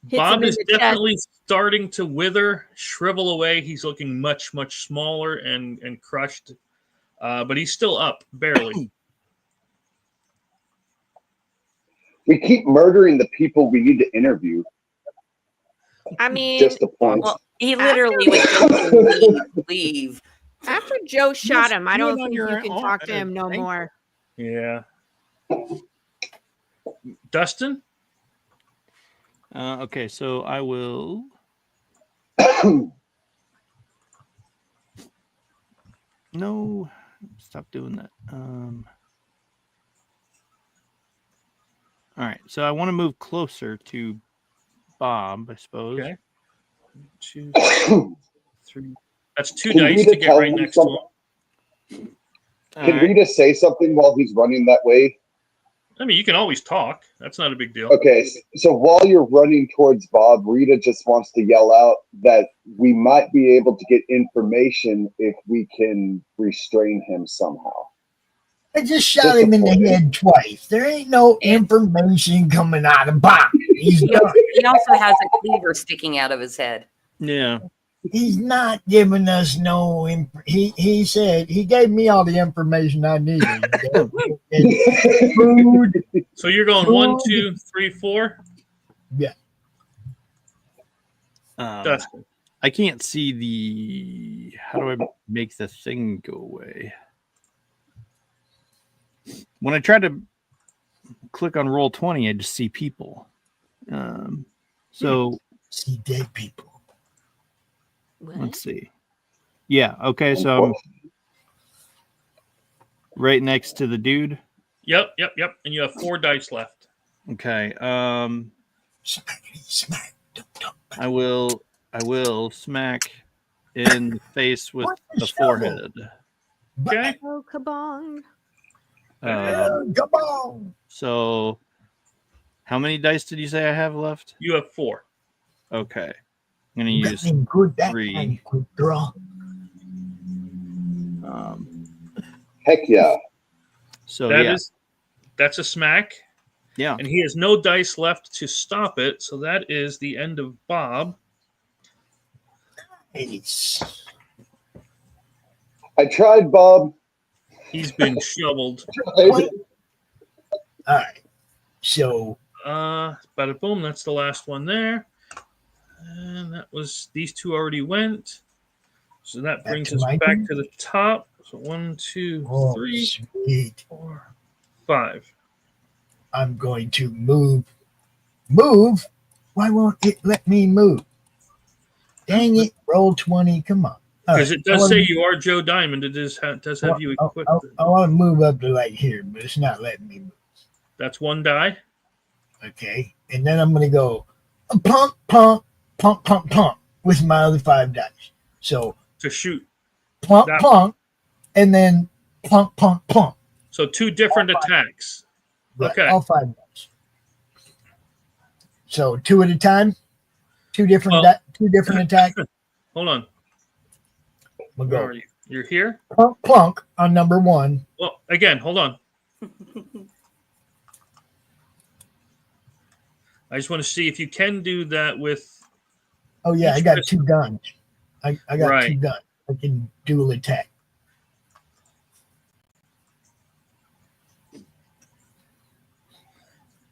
Bob is definitely starting to wither, shrivel away. He's looking much, much smaller and crushed, but he's still up, barely. We keep murdering the people we need to interview. I mean, just a point. Well, he literally was just leave. After Joe shot him, I don't do it on think your you can own, talk to him no more. Yeah. Dustin? Okay, so I will. No, stop doing that. All right, so I want to move closer to Bob, I suppose. Okay. 2, 3. That's 2 dice to get right next to him. Can Rita say something while he's running that way? I mean, you can always talk. That's not a big deal. Okay, so while you're running towards Bob, Rita just wants to yell out that we might be able to get information if we can restrain him somehow. I just shot him in the head twice. There ain't no information coming out of Bob. He's done. He also has a cleaver sticking out of his head. Yeah. He's not giving us no. He said he gave me all the information I needed. Food. So you're going 1, 2, 3, 4. Yeah. Dustin. I can't see the. How do I make the thing go away? When I try to click on roll 20, I just see people. So see dead people. Let's see. Yeah. Okay. So I'm right next to the dude. Yep. And you have 4 dice left. Okay. Smack. I will smack in the face with the forehead. Okay. Oh, kabong. Come on. So, how many dice did you say I have left? You have 4. Okay. I'm going to use 3. Heck yeah. So, that's a smack. Yeah. And he has no dice left to stop it. So that is the end of Bob. Nice. I tried, Bob. He's been shoveled. All right. So. Bada boom. That's the last one there. And that was, these 2 already went. So that brings us back to the top. So 1, 2, 3, sweet. 4, 5. I'm going to move. Move? Why won't it let me move? Dang it. Roll 20. Come on. Because it does say you are Joe Diamond. It does have you equipped. I want to move up to like here, but it's not letting me move. That's 1 die. Okay. And then I'm going to go pump, pump, pump, pump, pump with my other 5 dice. So to shoot. Plump, plump, and then plump, plump, plump. So 2 different attacks. Right, okay. All 5 dice. So 2 at a time? 2 different attacks? Hold on. We'll Where go. are you? You're here? Plunk, plunk on number 1. Well, again, hold on. I just want to see if you can do that with. Oh, yeah, I got 2 guns. I got 2 guns. I can dual attack.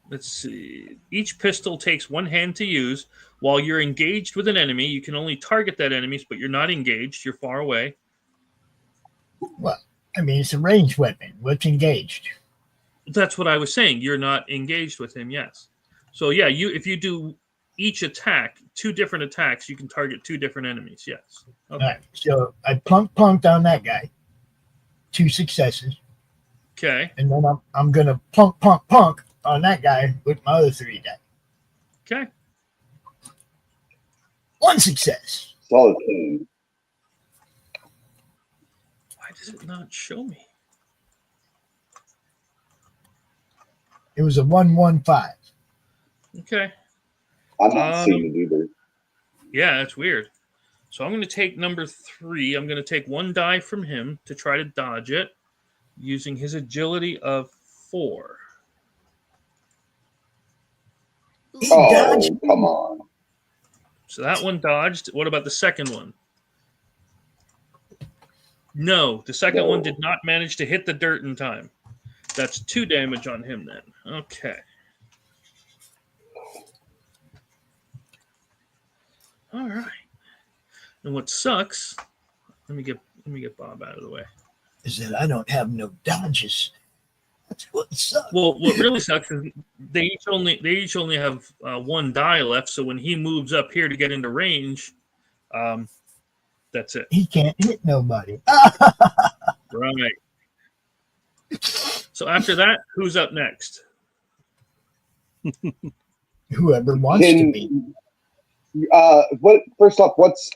Let's see. Each pistol takes 1 hand to use. While you're engaged with an enemy, you can only target that enemy, but you're not engaged. You're far away. Well, I mean, it's a ranged weapon. What's engaged? That's what I was saying. You're not engaged with him, yes. So, yeah, if you do each attack, 2 different attacks, you can target 2 different enemies, yes. Okay. All right, so I plunked on that guy. 2 successes. Okay. And then I'm going to plunk on that guy with my other 3 dice. Okay. 1 success. Solid team. Why does it not show me? It was a 1-1-5. Okay. I'm not seeing it either. Yeah, that's weird. So I'm going to take number 3. I'm going to take 1 die from him to try to dodge it using his agility of 4. Oh, come on. So that one dodged. What about the second one? No, the second one did not manage to hit the dirt in time. That's 2 damage on him then. Okay. All right. And what sucks? Let me get Bob out of the way. Is that I don't have no dodges. That's what sucks. Well, what really sucks is they each only have 1 die left. So when he moves up here to get into range, that's it. He can't hit nobody. Right. So after that, who's up next? Whoever wants to be. First off, what's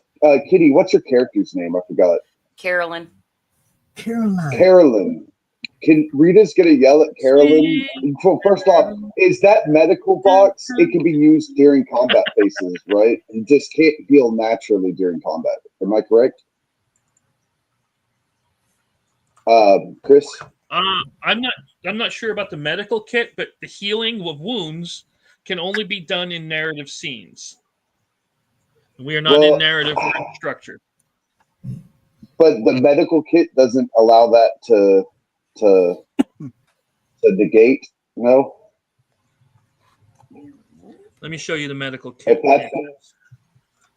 Kitty? What's your character's name? I forgot. Carolyn. Carolyn. Can Rita's gonna yell at Carolyn? Well, first off, is that medical box? It can be used during combat phases, right? You just can't heal naturally during combat. Am I correct? Chris? I'm not sure about the medical kit, but the healing of wounds can only be done in narrative scenes. We are not in narrative, we're in structure. But the medical kit doesn't allow that to negate, no? Let me show you the medical kit.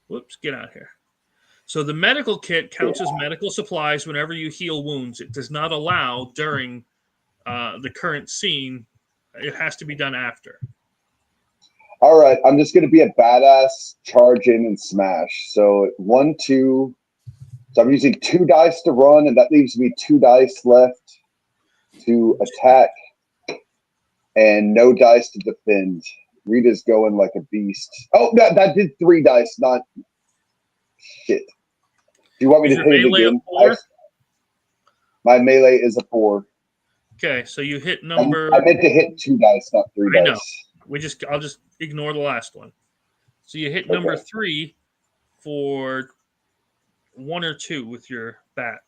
Whoops, get out here. So the medical kit counts as medical supplies whenever you heal wounds. It does not allow during the current scene. It has to be done after. All right, I'm just going to be a badass, charge in and smash. So 1, 2. So I'm using 2 dice to run, and that leaves me 2 dice left to attack and no dice to defend. Rita's going like a beast. Oh, that did 3 dice, not shit. Do you want me to hit it again? My melee is a 4. Okay, so you hit number. I meant to hit 2 dice, not 3 dice. I know. I'll just ignore the last one. So you hit number 3 for 1 or 2 with your bat.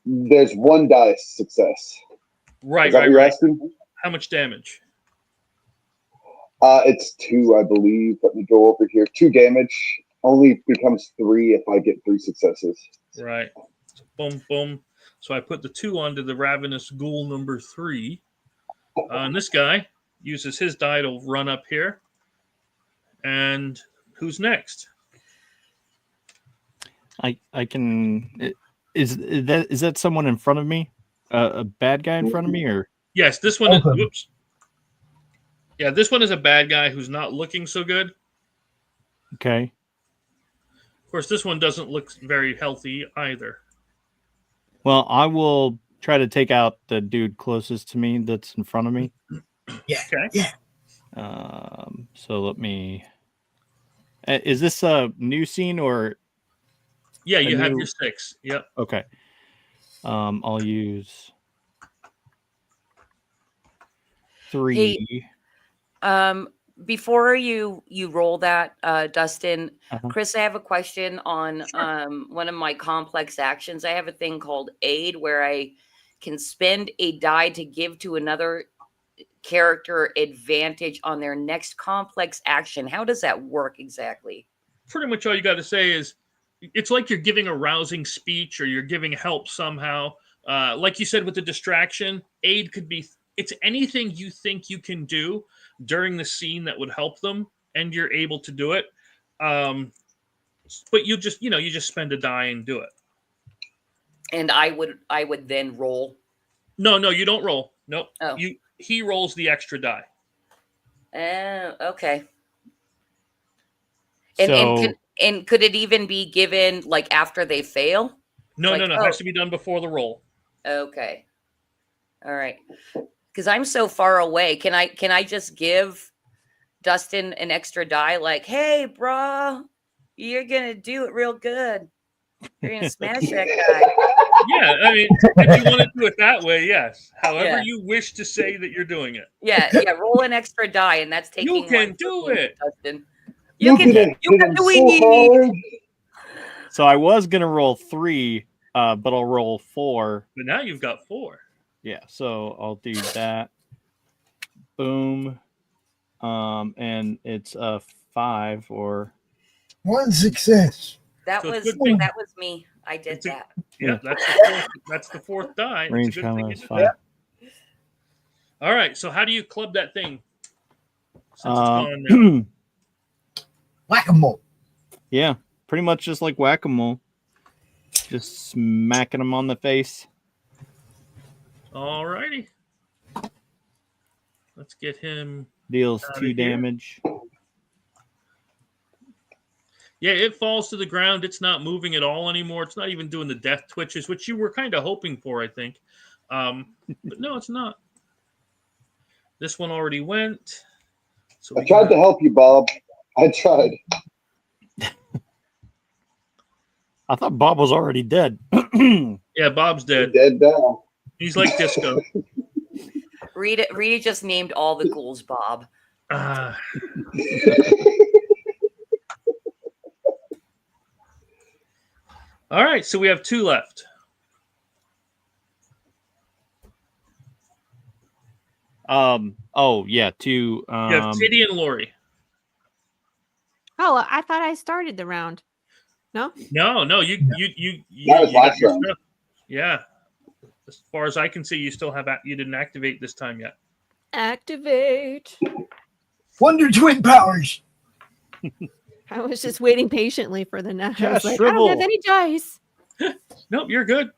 There's 1 dice success. Right. Asking? How much damage? It's 2, I believe. Let me go over here. 2 damage only becomes 3 if I get 3 successes. Right. So boom, boom. So I put the 2 onto the ravenous ghoul number 3. And this guy uses his die to run up here. And who's next? I can. Is that someone in front of me? A bad guy in front of me, or yes, this one. Is, whoops. Yeah, this one is a bad guy who's not looking so good. Okay. Of course, this one doesn't look very healthy either. Well, I will try to take out the dude closest to me that's in front of me. Yeah. Okay. Yeah. So let me. Is this a new scene or? Yeah, you have your 6. Yep. Okay. I'll use 3. Hey, before you roll that, Dustin, Uh-huh. Chris, I have a question on one of my complex actions. I have a thing called aid where I can spend a die to give to another character advantage on their next complex action. How does that work exactly? Pretty much all you got to say is it's like you're giving a rousing speech or you're giving help somehow. Like you said with the distraction, aid could be, it's anything you think you can do during the scene that would help them, and you're able to do it. But you just spend a die and do it. And I would then roll. No, you don't roll. Nope. Oh. He rolls the extra die. Okay. And could it even be given like after they fail? No. It has to be done before the roll. Okay. All right. Because I'm so far away. Can I just give Dustin an extra die? Like, hey, bro, you're gonna do it real good. You're gonna smash that guy. Yeah, I mean, if you want to do it that way, yes. However, you wish to say that you're doing it. Yeah. Roll an extra die, and that's taking. You can do it, Dustin. You can do it. So I was gonna roll 3, but I'll roll 4. But now you've got 4. Yeah, so I'll do that. Boom. And it's a 5 or 1 success. That was me. I did that. Yeah, that's the 4th die. Range combat is 5. All right, so how do you club that thing? Since it's gone now. Whack-a-mole. Yeah, pretty much just like whack-a-mole. Just smacking them on the face. All righty. Let's get him. Deals 2 damage. Yeah, it falls to the ground. It's not moving at all anymore. It's not even doing the death twitches, which you were kind of hoping for, I think. But no, it's not. This one already went. So I tried to help you, Bob. I tried. I thought Bob was already dead. Yeah, Bob's dead. Dead now. He's like Disco. Rita just named all the ghouls Bob. Uh, all right, so we have 2 left. Oh yeah, to You have Titty and Lori. Oh, I thought I started the round. No? No, you That was got last your round. stuff. Yeah. As far as I can see, you still have you didn't activate this time yet. Activate. Wonder Twin powers. I was just waiting patiently for the next. I was Just like, I don't have shrivel. any dice. Nope, you're good.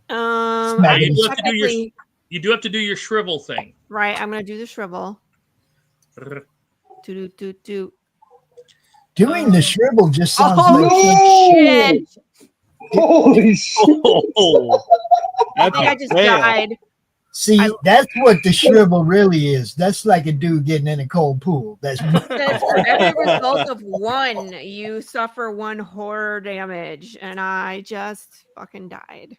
Smack You it. do have to do your technically- you do have to do your shrivel thing. Right, I'm gonna do the shrivel. Do. Doing the shrivel just sounds Oh, like shit! Holy shit! Oh, I think I just fail. died. See, that's what the shrivel really is. That's like a dude getting in a cold pool. That's It says for every result of 1, you suffer 1 horror damage, and I just fucking died.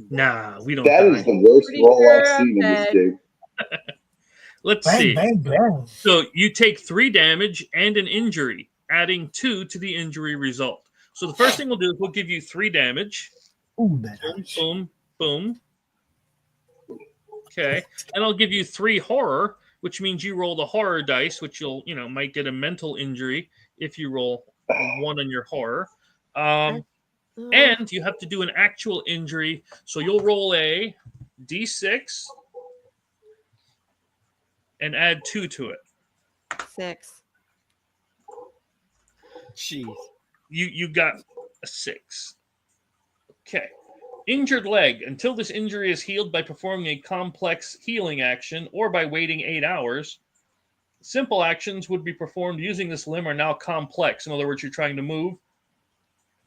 Nah, we don't That die. is the worst Pretty roll sure I've seen in this I'm game. Let's bang, see. bang, bang. So you take 3 damage and an injury, adding 2 to the injury result. So the first thing we'll do is we'll give you 3 damage. Ooh, that Boom, hurts. boom, boom. Okay, and I'll give you 3 horror, which means you roll the horror dice, which you'll might get a mental injury if you roll a 1 on your horror. And you have to do an actual injury, so you'll roll a d6 and add 2 to it. 6. Jeez. You got a 6. Okay. Injured leg. Until this injury is healed by performing a complex healing action or by waiting 8 hours, simple actions would be performed using this limb are now complex. In other words, you're trying to move.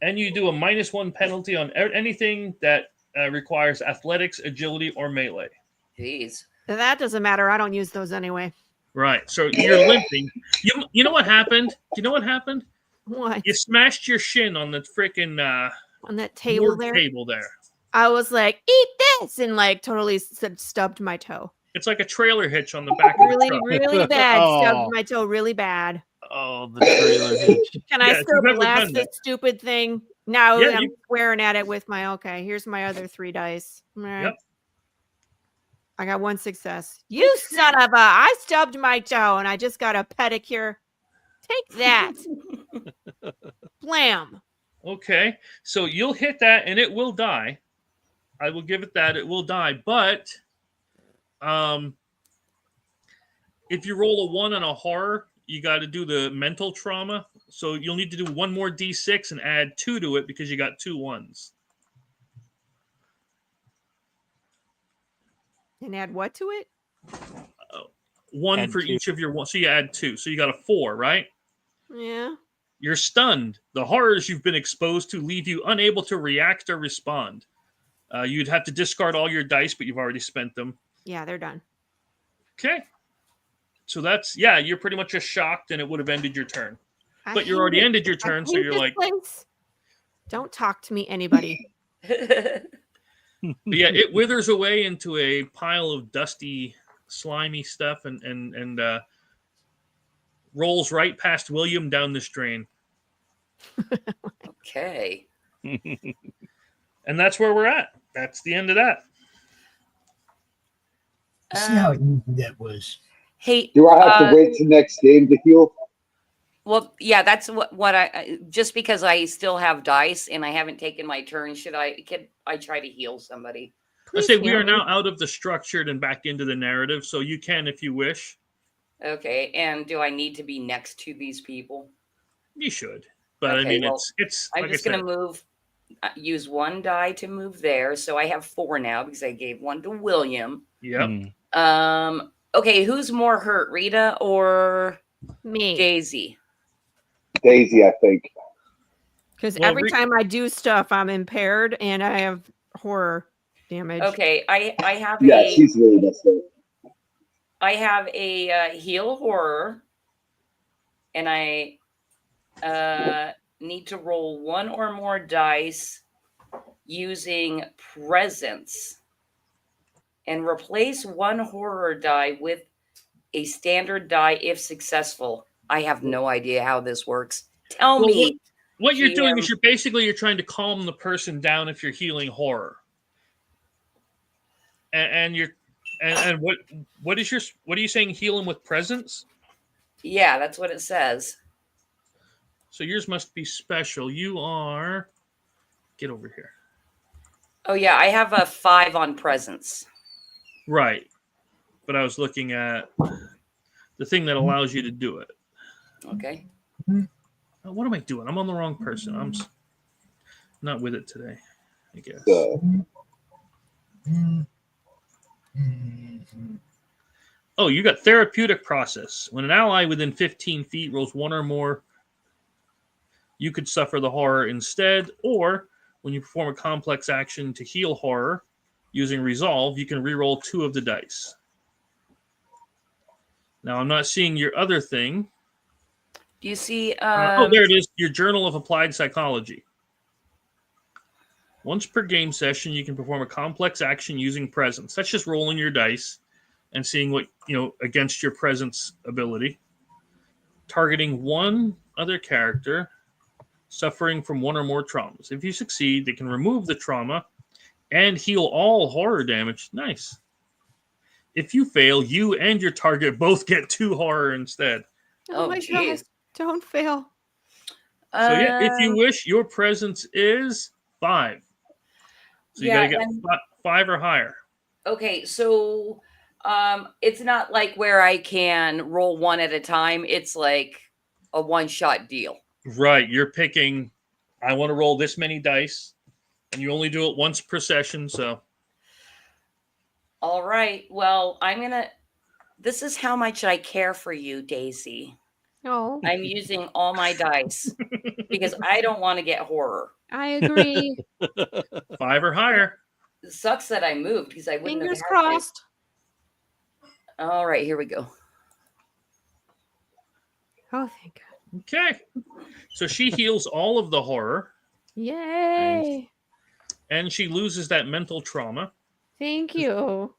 And you do a -1 penalty on anything that requires athletics, agility, or melee. Jeez. That doesn't matter. I don't use those anyway. Right. So you're limping. You know what happened? Do you know what happened? What? You smashed your shin on the freaking On that table board there? table there. I was like, eat this! And like totally stubbed my toe. It's like a trailer hitch on the back of the Really, truck. really bad. Oh. Stubbed my toe really bad. Oh, the trailer hitch. Can Yeah, I if still you've ever blast done this that. stupid thing? Now Yeah, I'm swearing at it with my, okay, here's my other 3 dice. All right. Yep. I got 1 success. You son of a, I stubbed my toe and I just got a pedicure. Take that. Blam. Okay, so you'll hit that and it will die. I will give it that. It will die. But if you roll a 1 on a horror, you got to do the mental trauma. So you'll need to do 1 more d6 and add 2 to it because you got 2 1s. And add what to it? 1 Add for 2. each of your 1. So you add 2. So you got a 4, right? Yeah. You're stunned. The horrors you've been exposed to leave you unable to react or respond. You'd have to discard all your dice, but you've already spent them. Yeah, they're done. Okay. So that's, yeah, you're pretty much just shocked and it would have ended your turn. I But you hate already it. ended your I turn, so hate you're this like, place. Don't talk to me, anybody. but yeah, it withers away into a pile of dusty, slimy stuff and rolls right past William down this drain. Okay. And that's where we're at. That's the end of that. See how easy that was. Hey, Do I have to wait till next game to heal? well, yeah, that's what I just because I still have dice and I haven't taken my turn. Can I try to heal somebody? I say we heal are me. now out of the structured and back into the narrative, so you can if you wish. Okay, and do I need to be next to these people? You should. But I Okay, mean, well, it's I'm like just I going to said, move, use 1 die to move there. So I have 4 now because I gave 1 to William. Yep. Okay, who's more hurt, Rita or Me. Daisy? Daisy, I think. Because Well, every time I do stuff, I'm impaired and I have horror damage. Okay, I have Yeah, a she's really messed up. I have a heal horror, and I need to roll one or more dice using presence and replace one horror die with a standard die if successful. I have no idea how this works. Tell Well, me. what you're doing is GM. you're trying to calm the person down if you're healing horror. And what are you saying? Heal them with presence? Yeah, that's what it says. So yours must be special. You are. Get over here. Oh yeah, I have a 5 on presence. Right, but I was looking at the thing that allows you to do it. Okay. What am I doing? I'm on the wrong person. I'm not with it today, I guess. Oh, you got therapeutic process. When an ally within 15 feet rolls one or more, you could suffer the horror instead. Or when you perform a complex action to heal horror using resolve, you can reroll 2 of the dice. Now, I'm not seeing your other thing. Do you see? Oh, there it is. Your Journal of Applied Psychology. Once per game session, you can perform a complex action using presence. That's just rolling your dice and seeing what, against your presence ability. Targeting one other character suffering from one or more traumas. If you succeed, they can remove the trauma and heal all horror damage. Nice. If you fail, you and your target both get 2 horror instead. Oh my gosh. Don't fail. So yeah, if you wish, your presence is 5. So you gotta get 5 or higher. Okay, so it's not like where I can roll one at a time. It's like a one-shot deal. Right. You're picking, I want to roll this many dice, and you only do it once per session, so. All right. Well, this is how much I care for you, Daisy. No. I'm using all my dice because I don't want to get horror. I agree. 5 or higher. It sucks that I moved because I wouldn't Fingers have crossed. All right, here we go. Oh, thank God. Okay. So she heals all of the horror. Yay. And she loses that mental trauma. Thank you.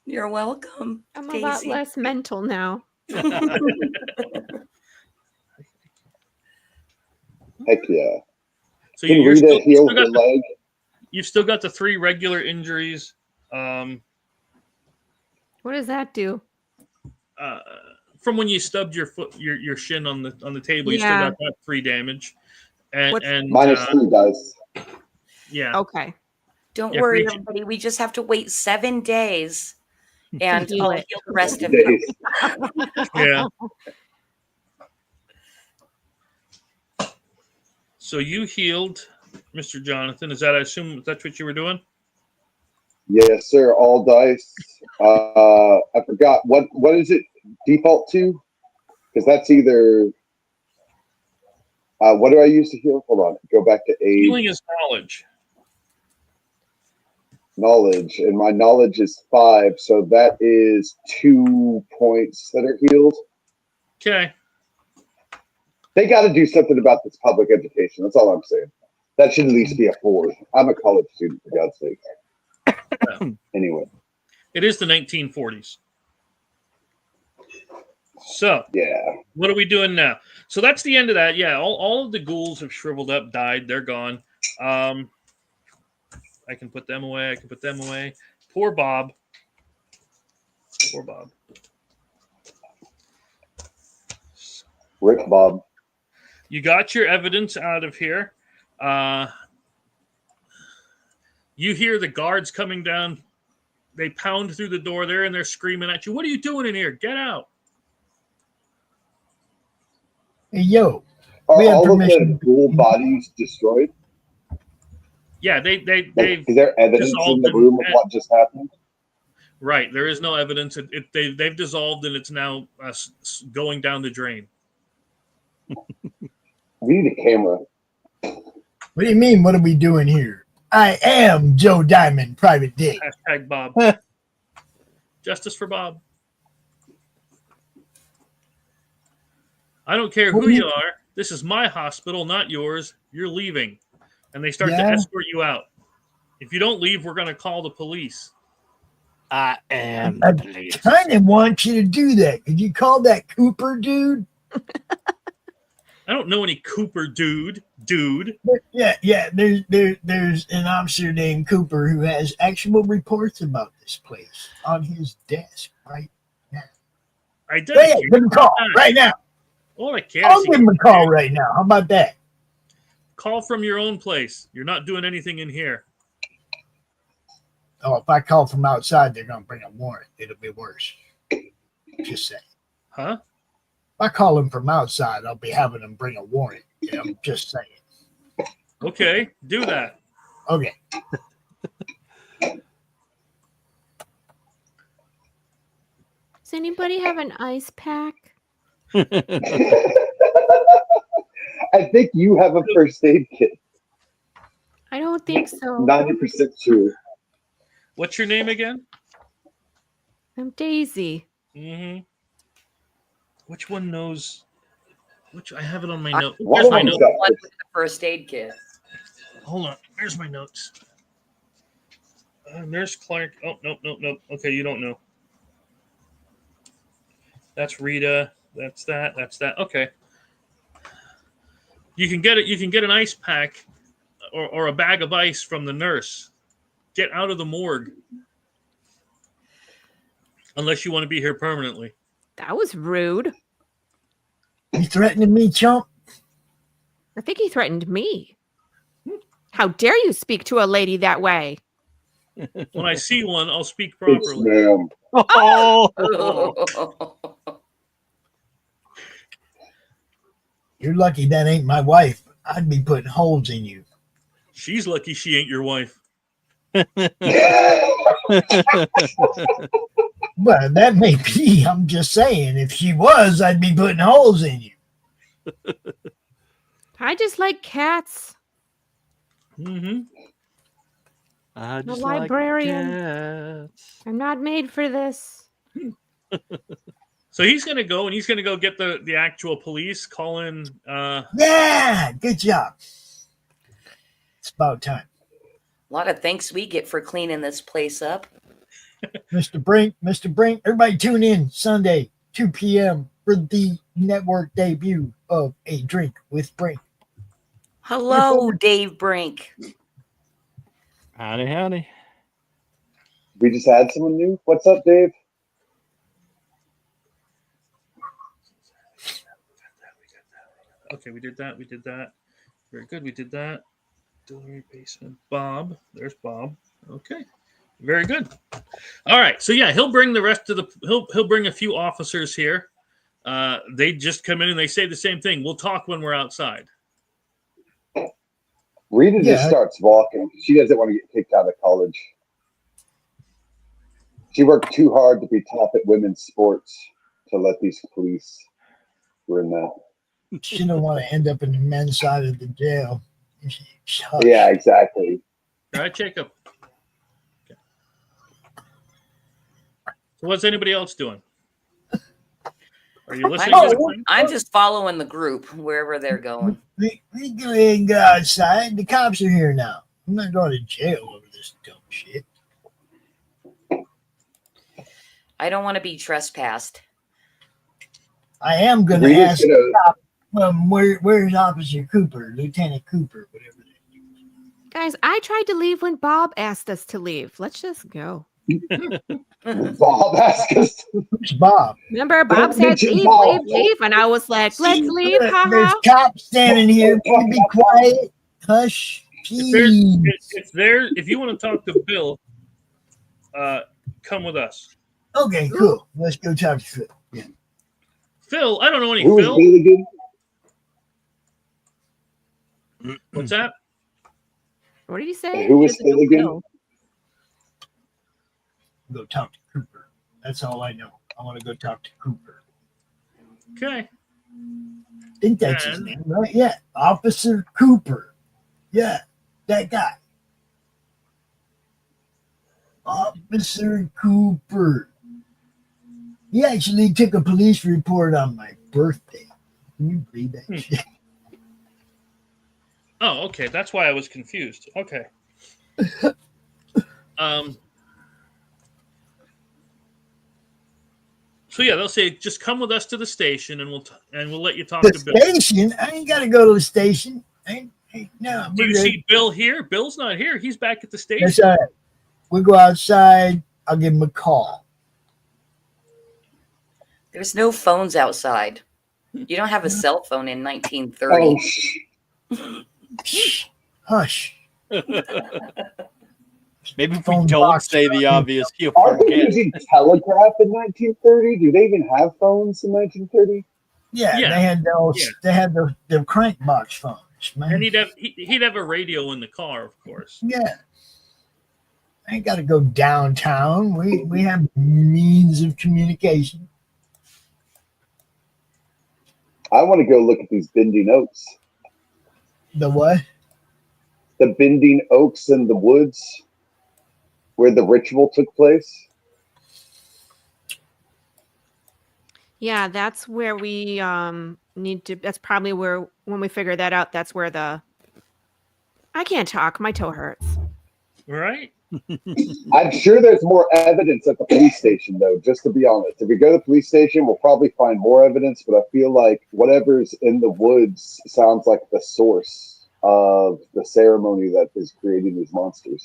You're welcome. I'm Daisy. a lot less mental now. Heck yeah. So Can Rita heal her leg? You've still got the 3 regular injuries. What does that do? From when you stubbed your foot, your shin on the table, you still got that 3 damage. And minus 3 dice. Yeah. Okay. Don't worry, everybody. We just have to wait 7 days, and I'll heal the rest of it. Yeah. So you healed Mr. Jonathan. I assume that's what you were doing? Yes, sir. All dice. I forgot what is it default to? Because that's either. What do I use to heal? Hold on. Go back to aid. Healing is knowledge. Knowledge, and my knowledge is 5, so that is 2 points that are healed. Okay. They got to do something about this public education. That's all I'm saying. That should at least be a 4. I'm a college student, for God's sake. Yeah. Anyway. It is the 1940s. So, yeah. What are we doing now? So that's the end of that. Yeah, all of the ghouls have shriveled up, died. They're gone. I can put them away. Poor Bob. Rick Bob. You got your evidence out of here. You hear the guards coming down. They pound through the door there, and they're screaming at you. What are you doing in here? Get out. Hey, yo. Are all of the ghoul bodies destroyed? Yeah, they've is there evidence in the room of what just happened? Right, there is no evidence. They've dissolved, and it's now going down the drain. We need a camera. What do you mean? What are we doing here? I am Joe Diamond, Private Dick. Hashtag Bob. Justice for Bob. I don't care who you are. This is my hospital, not yours. You're leaving. And they start to Yeah. escort you out. If you don't leave, we're going to call the police. I am I the police. kind of want you to do that. Could you call that Cooper dude? I don't know any Cooper dude. Yeah. There's an officer named Cooper who has actual reports about this place on his desk right now. I did. Yeah, give him a call right now. All I care I'll is give him a call right now. How about that? call from your own place. You're not doing anything in here. Oh, if I call from outside, they're gonna bring a warrant. It'll be worse. Just saying. Huh? If I call them from outside, I'll be having them bring a warrant. Yeah, I'm just saying. Okay, do that. Okay. Does anybody have an ice pack? I think you have a first aid kit. I don't think so. 90% sure. What's your name again? I'm Daisy. Mm-hmm. Which one knows? Which I have it on my I- note. One There's of my them's note. got One with the first aid kit. Hold on. There's my notes. Nurse Clark. Oh, nope. Okay, you don't know. That's Rita. That's that. Okay. You can get it. You can get an ice pack or a bag of ice from the nurse. Get out of the morgue. Unless you want to be here permanently. That was rude. You threatening me, chump? I think he threatened me. How dare you speak to a lady that way? When I see one, I'll speak Yes, properly. ma'am. Oh, You're lucky that ain't my wife. I'd be putting holes in you. She's lucky she ain't your wife. Well, that may be. I'm just saying. If she was, I'd be putting holes in you. I just like cats. Mm-hmm. I The just librarian. Like cats. I'm not made for this. So he's gonna go and he's gonna go get the actual police. Call in. Yeah, good job. It's about time. A lot of thanks we get for cleaning this place up. Mr. Brink, everybody tune in Sunday, 2 p.m. for the network debut of A Drink with Brink. Hello, Dave Brink. Howdy. We just had someone new. What's up, Dave? Okay, we did that. Very good. We did that. Delivery basement. Bob. There's Bob. Okay. Very good. All right. So yeah, he'll bring the rest of the he'll bring a few officers here. They just come in and they say the same thing. We'll talk when we're outside. Rita just starts walking. She doesn't want to get kicked out of college. She worked too hard to be top at women's sports to let these police ruin that. She don't want to end up in the men's side of the jail. Yeah, exactly. All right, Jacob. Okay. So what's anybody else doing? Are you listening? I'm just following the group wherever they're going. We go ahead and go outside. The cops are here now. I'm not going to jail over this dumb shit. I don't want to be trespassed. I am going to ask the cop, where's Officer Cooper, Lieutenant Cooper, whatever. Guys, I tried to leave when Bob asked us to leave. Let's just go. Bob asked us. Who's Bob? Remember, Bob said, leave. And I was like, let's leave. There's cops standing here. Can you be quiet? Hush. If you want to talk to Bill, come with us. Okay, cool. Let's go talk to Phil. Yeah. Phil, I don't know any Who is Phil. Bill again? What's that? What did he say? Who is Phil again? Go talk to Cooper. That's all I know. I want to go talk to Cooper. Okay. I think that's his name, right? Yeah. Officer Cooper. Yeah. That guy. Officer Cooper. He actually took a police report on my birthday. Can you read that shit? Oh, okay. That's why I was confused. Okay. So yeah, they'll say, just come with us to the station, and we'll let you talk The to Bill. station? I ain't got to go to the station. No, Do we're you good. see Bill here? Bill's not here. He's back at the station. That's all right. We go outside. I'll give him a call. There's no phones outside. You don't have a cell phone in 1930. Oh, Shh. Hush. Maybe if we Phone don't box. say the obvious, you'll aren't they forget. using telegraph in 1930? Do they even have phones in 1930? Yeah, Yeah. they had those. Yeah. They had the crank box phones, man. And he'd have a radio in the car, of course. Yeah. I ain't got to go downtown. We have means of communication. I want to go look at these bending oaks. The what? The bending oaks in the woods where the ritual took place. Yeah, that's where we need to. That's probably where, when we figure that out, that's where I can't talk. My toe hurts. Right? I'm sure there's more evidence at the police station, though, just to be honest. If we go to the police station, we'll probably find more evidence, but I feel like whatever's in the woods sounds like the source of the ceremony that is creating these monsters.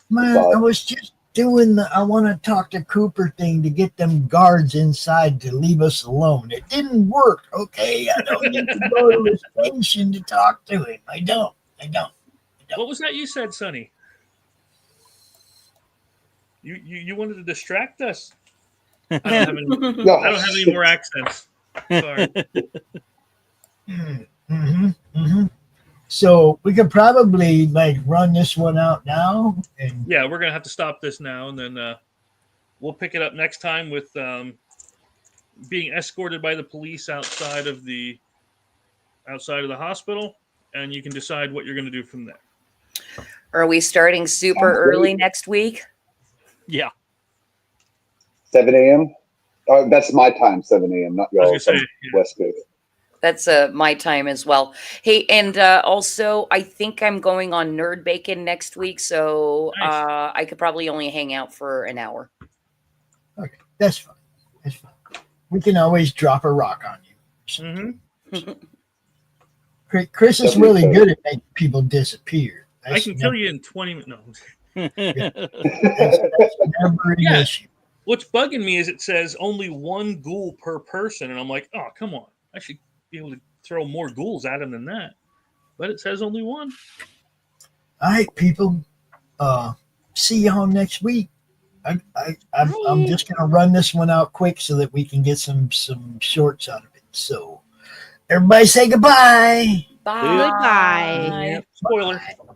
Man, I was just doing the I want to talk to Cooper thing to get them guards inside to leave us alone. It didn't work, okay? I don't need to go to the station to talk to him. I don't. What was that you said, Sonny? You wanted to distract us. I don't have any more accents. Sorry. So we could probably run this one out now, and Yeah, we're gonna have to stop this now, and then we'll pick it up next time with being escorted by the police outside of the hospital, and you can decide what you're gonna do from there. Are we starting super early next week? Yeah. 7 a.m.? That's my time, 7 a.m., not I was y'all's. gonna say, yeah. West Coast. That's my time as well. Hey, and also, I think I'm going on Nerd Bacon next week, so Nice. I could probably only hang out for an hour. okay, that's fine. That's fine. We can always drop a rock on you. Mm-hmm. Chris is really good at making people disappear. I can kill you in 20 minutes. No. That's never an Yeah. issue. What's bugging me is it says only one ghoul per person, and I'm like, oh, come on. I should be able to throw more ghouls at him than that. But it says only one. All right, people. See y'all next week. I'm just gonna run this one out quick so that we can get some shorts out of it. So everybody say goodbye. Bye. Goodbye. Spoiler. Bye.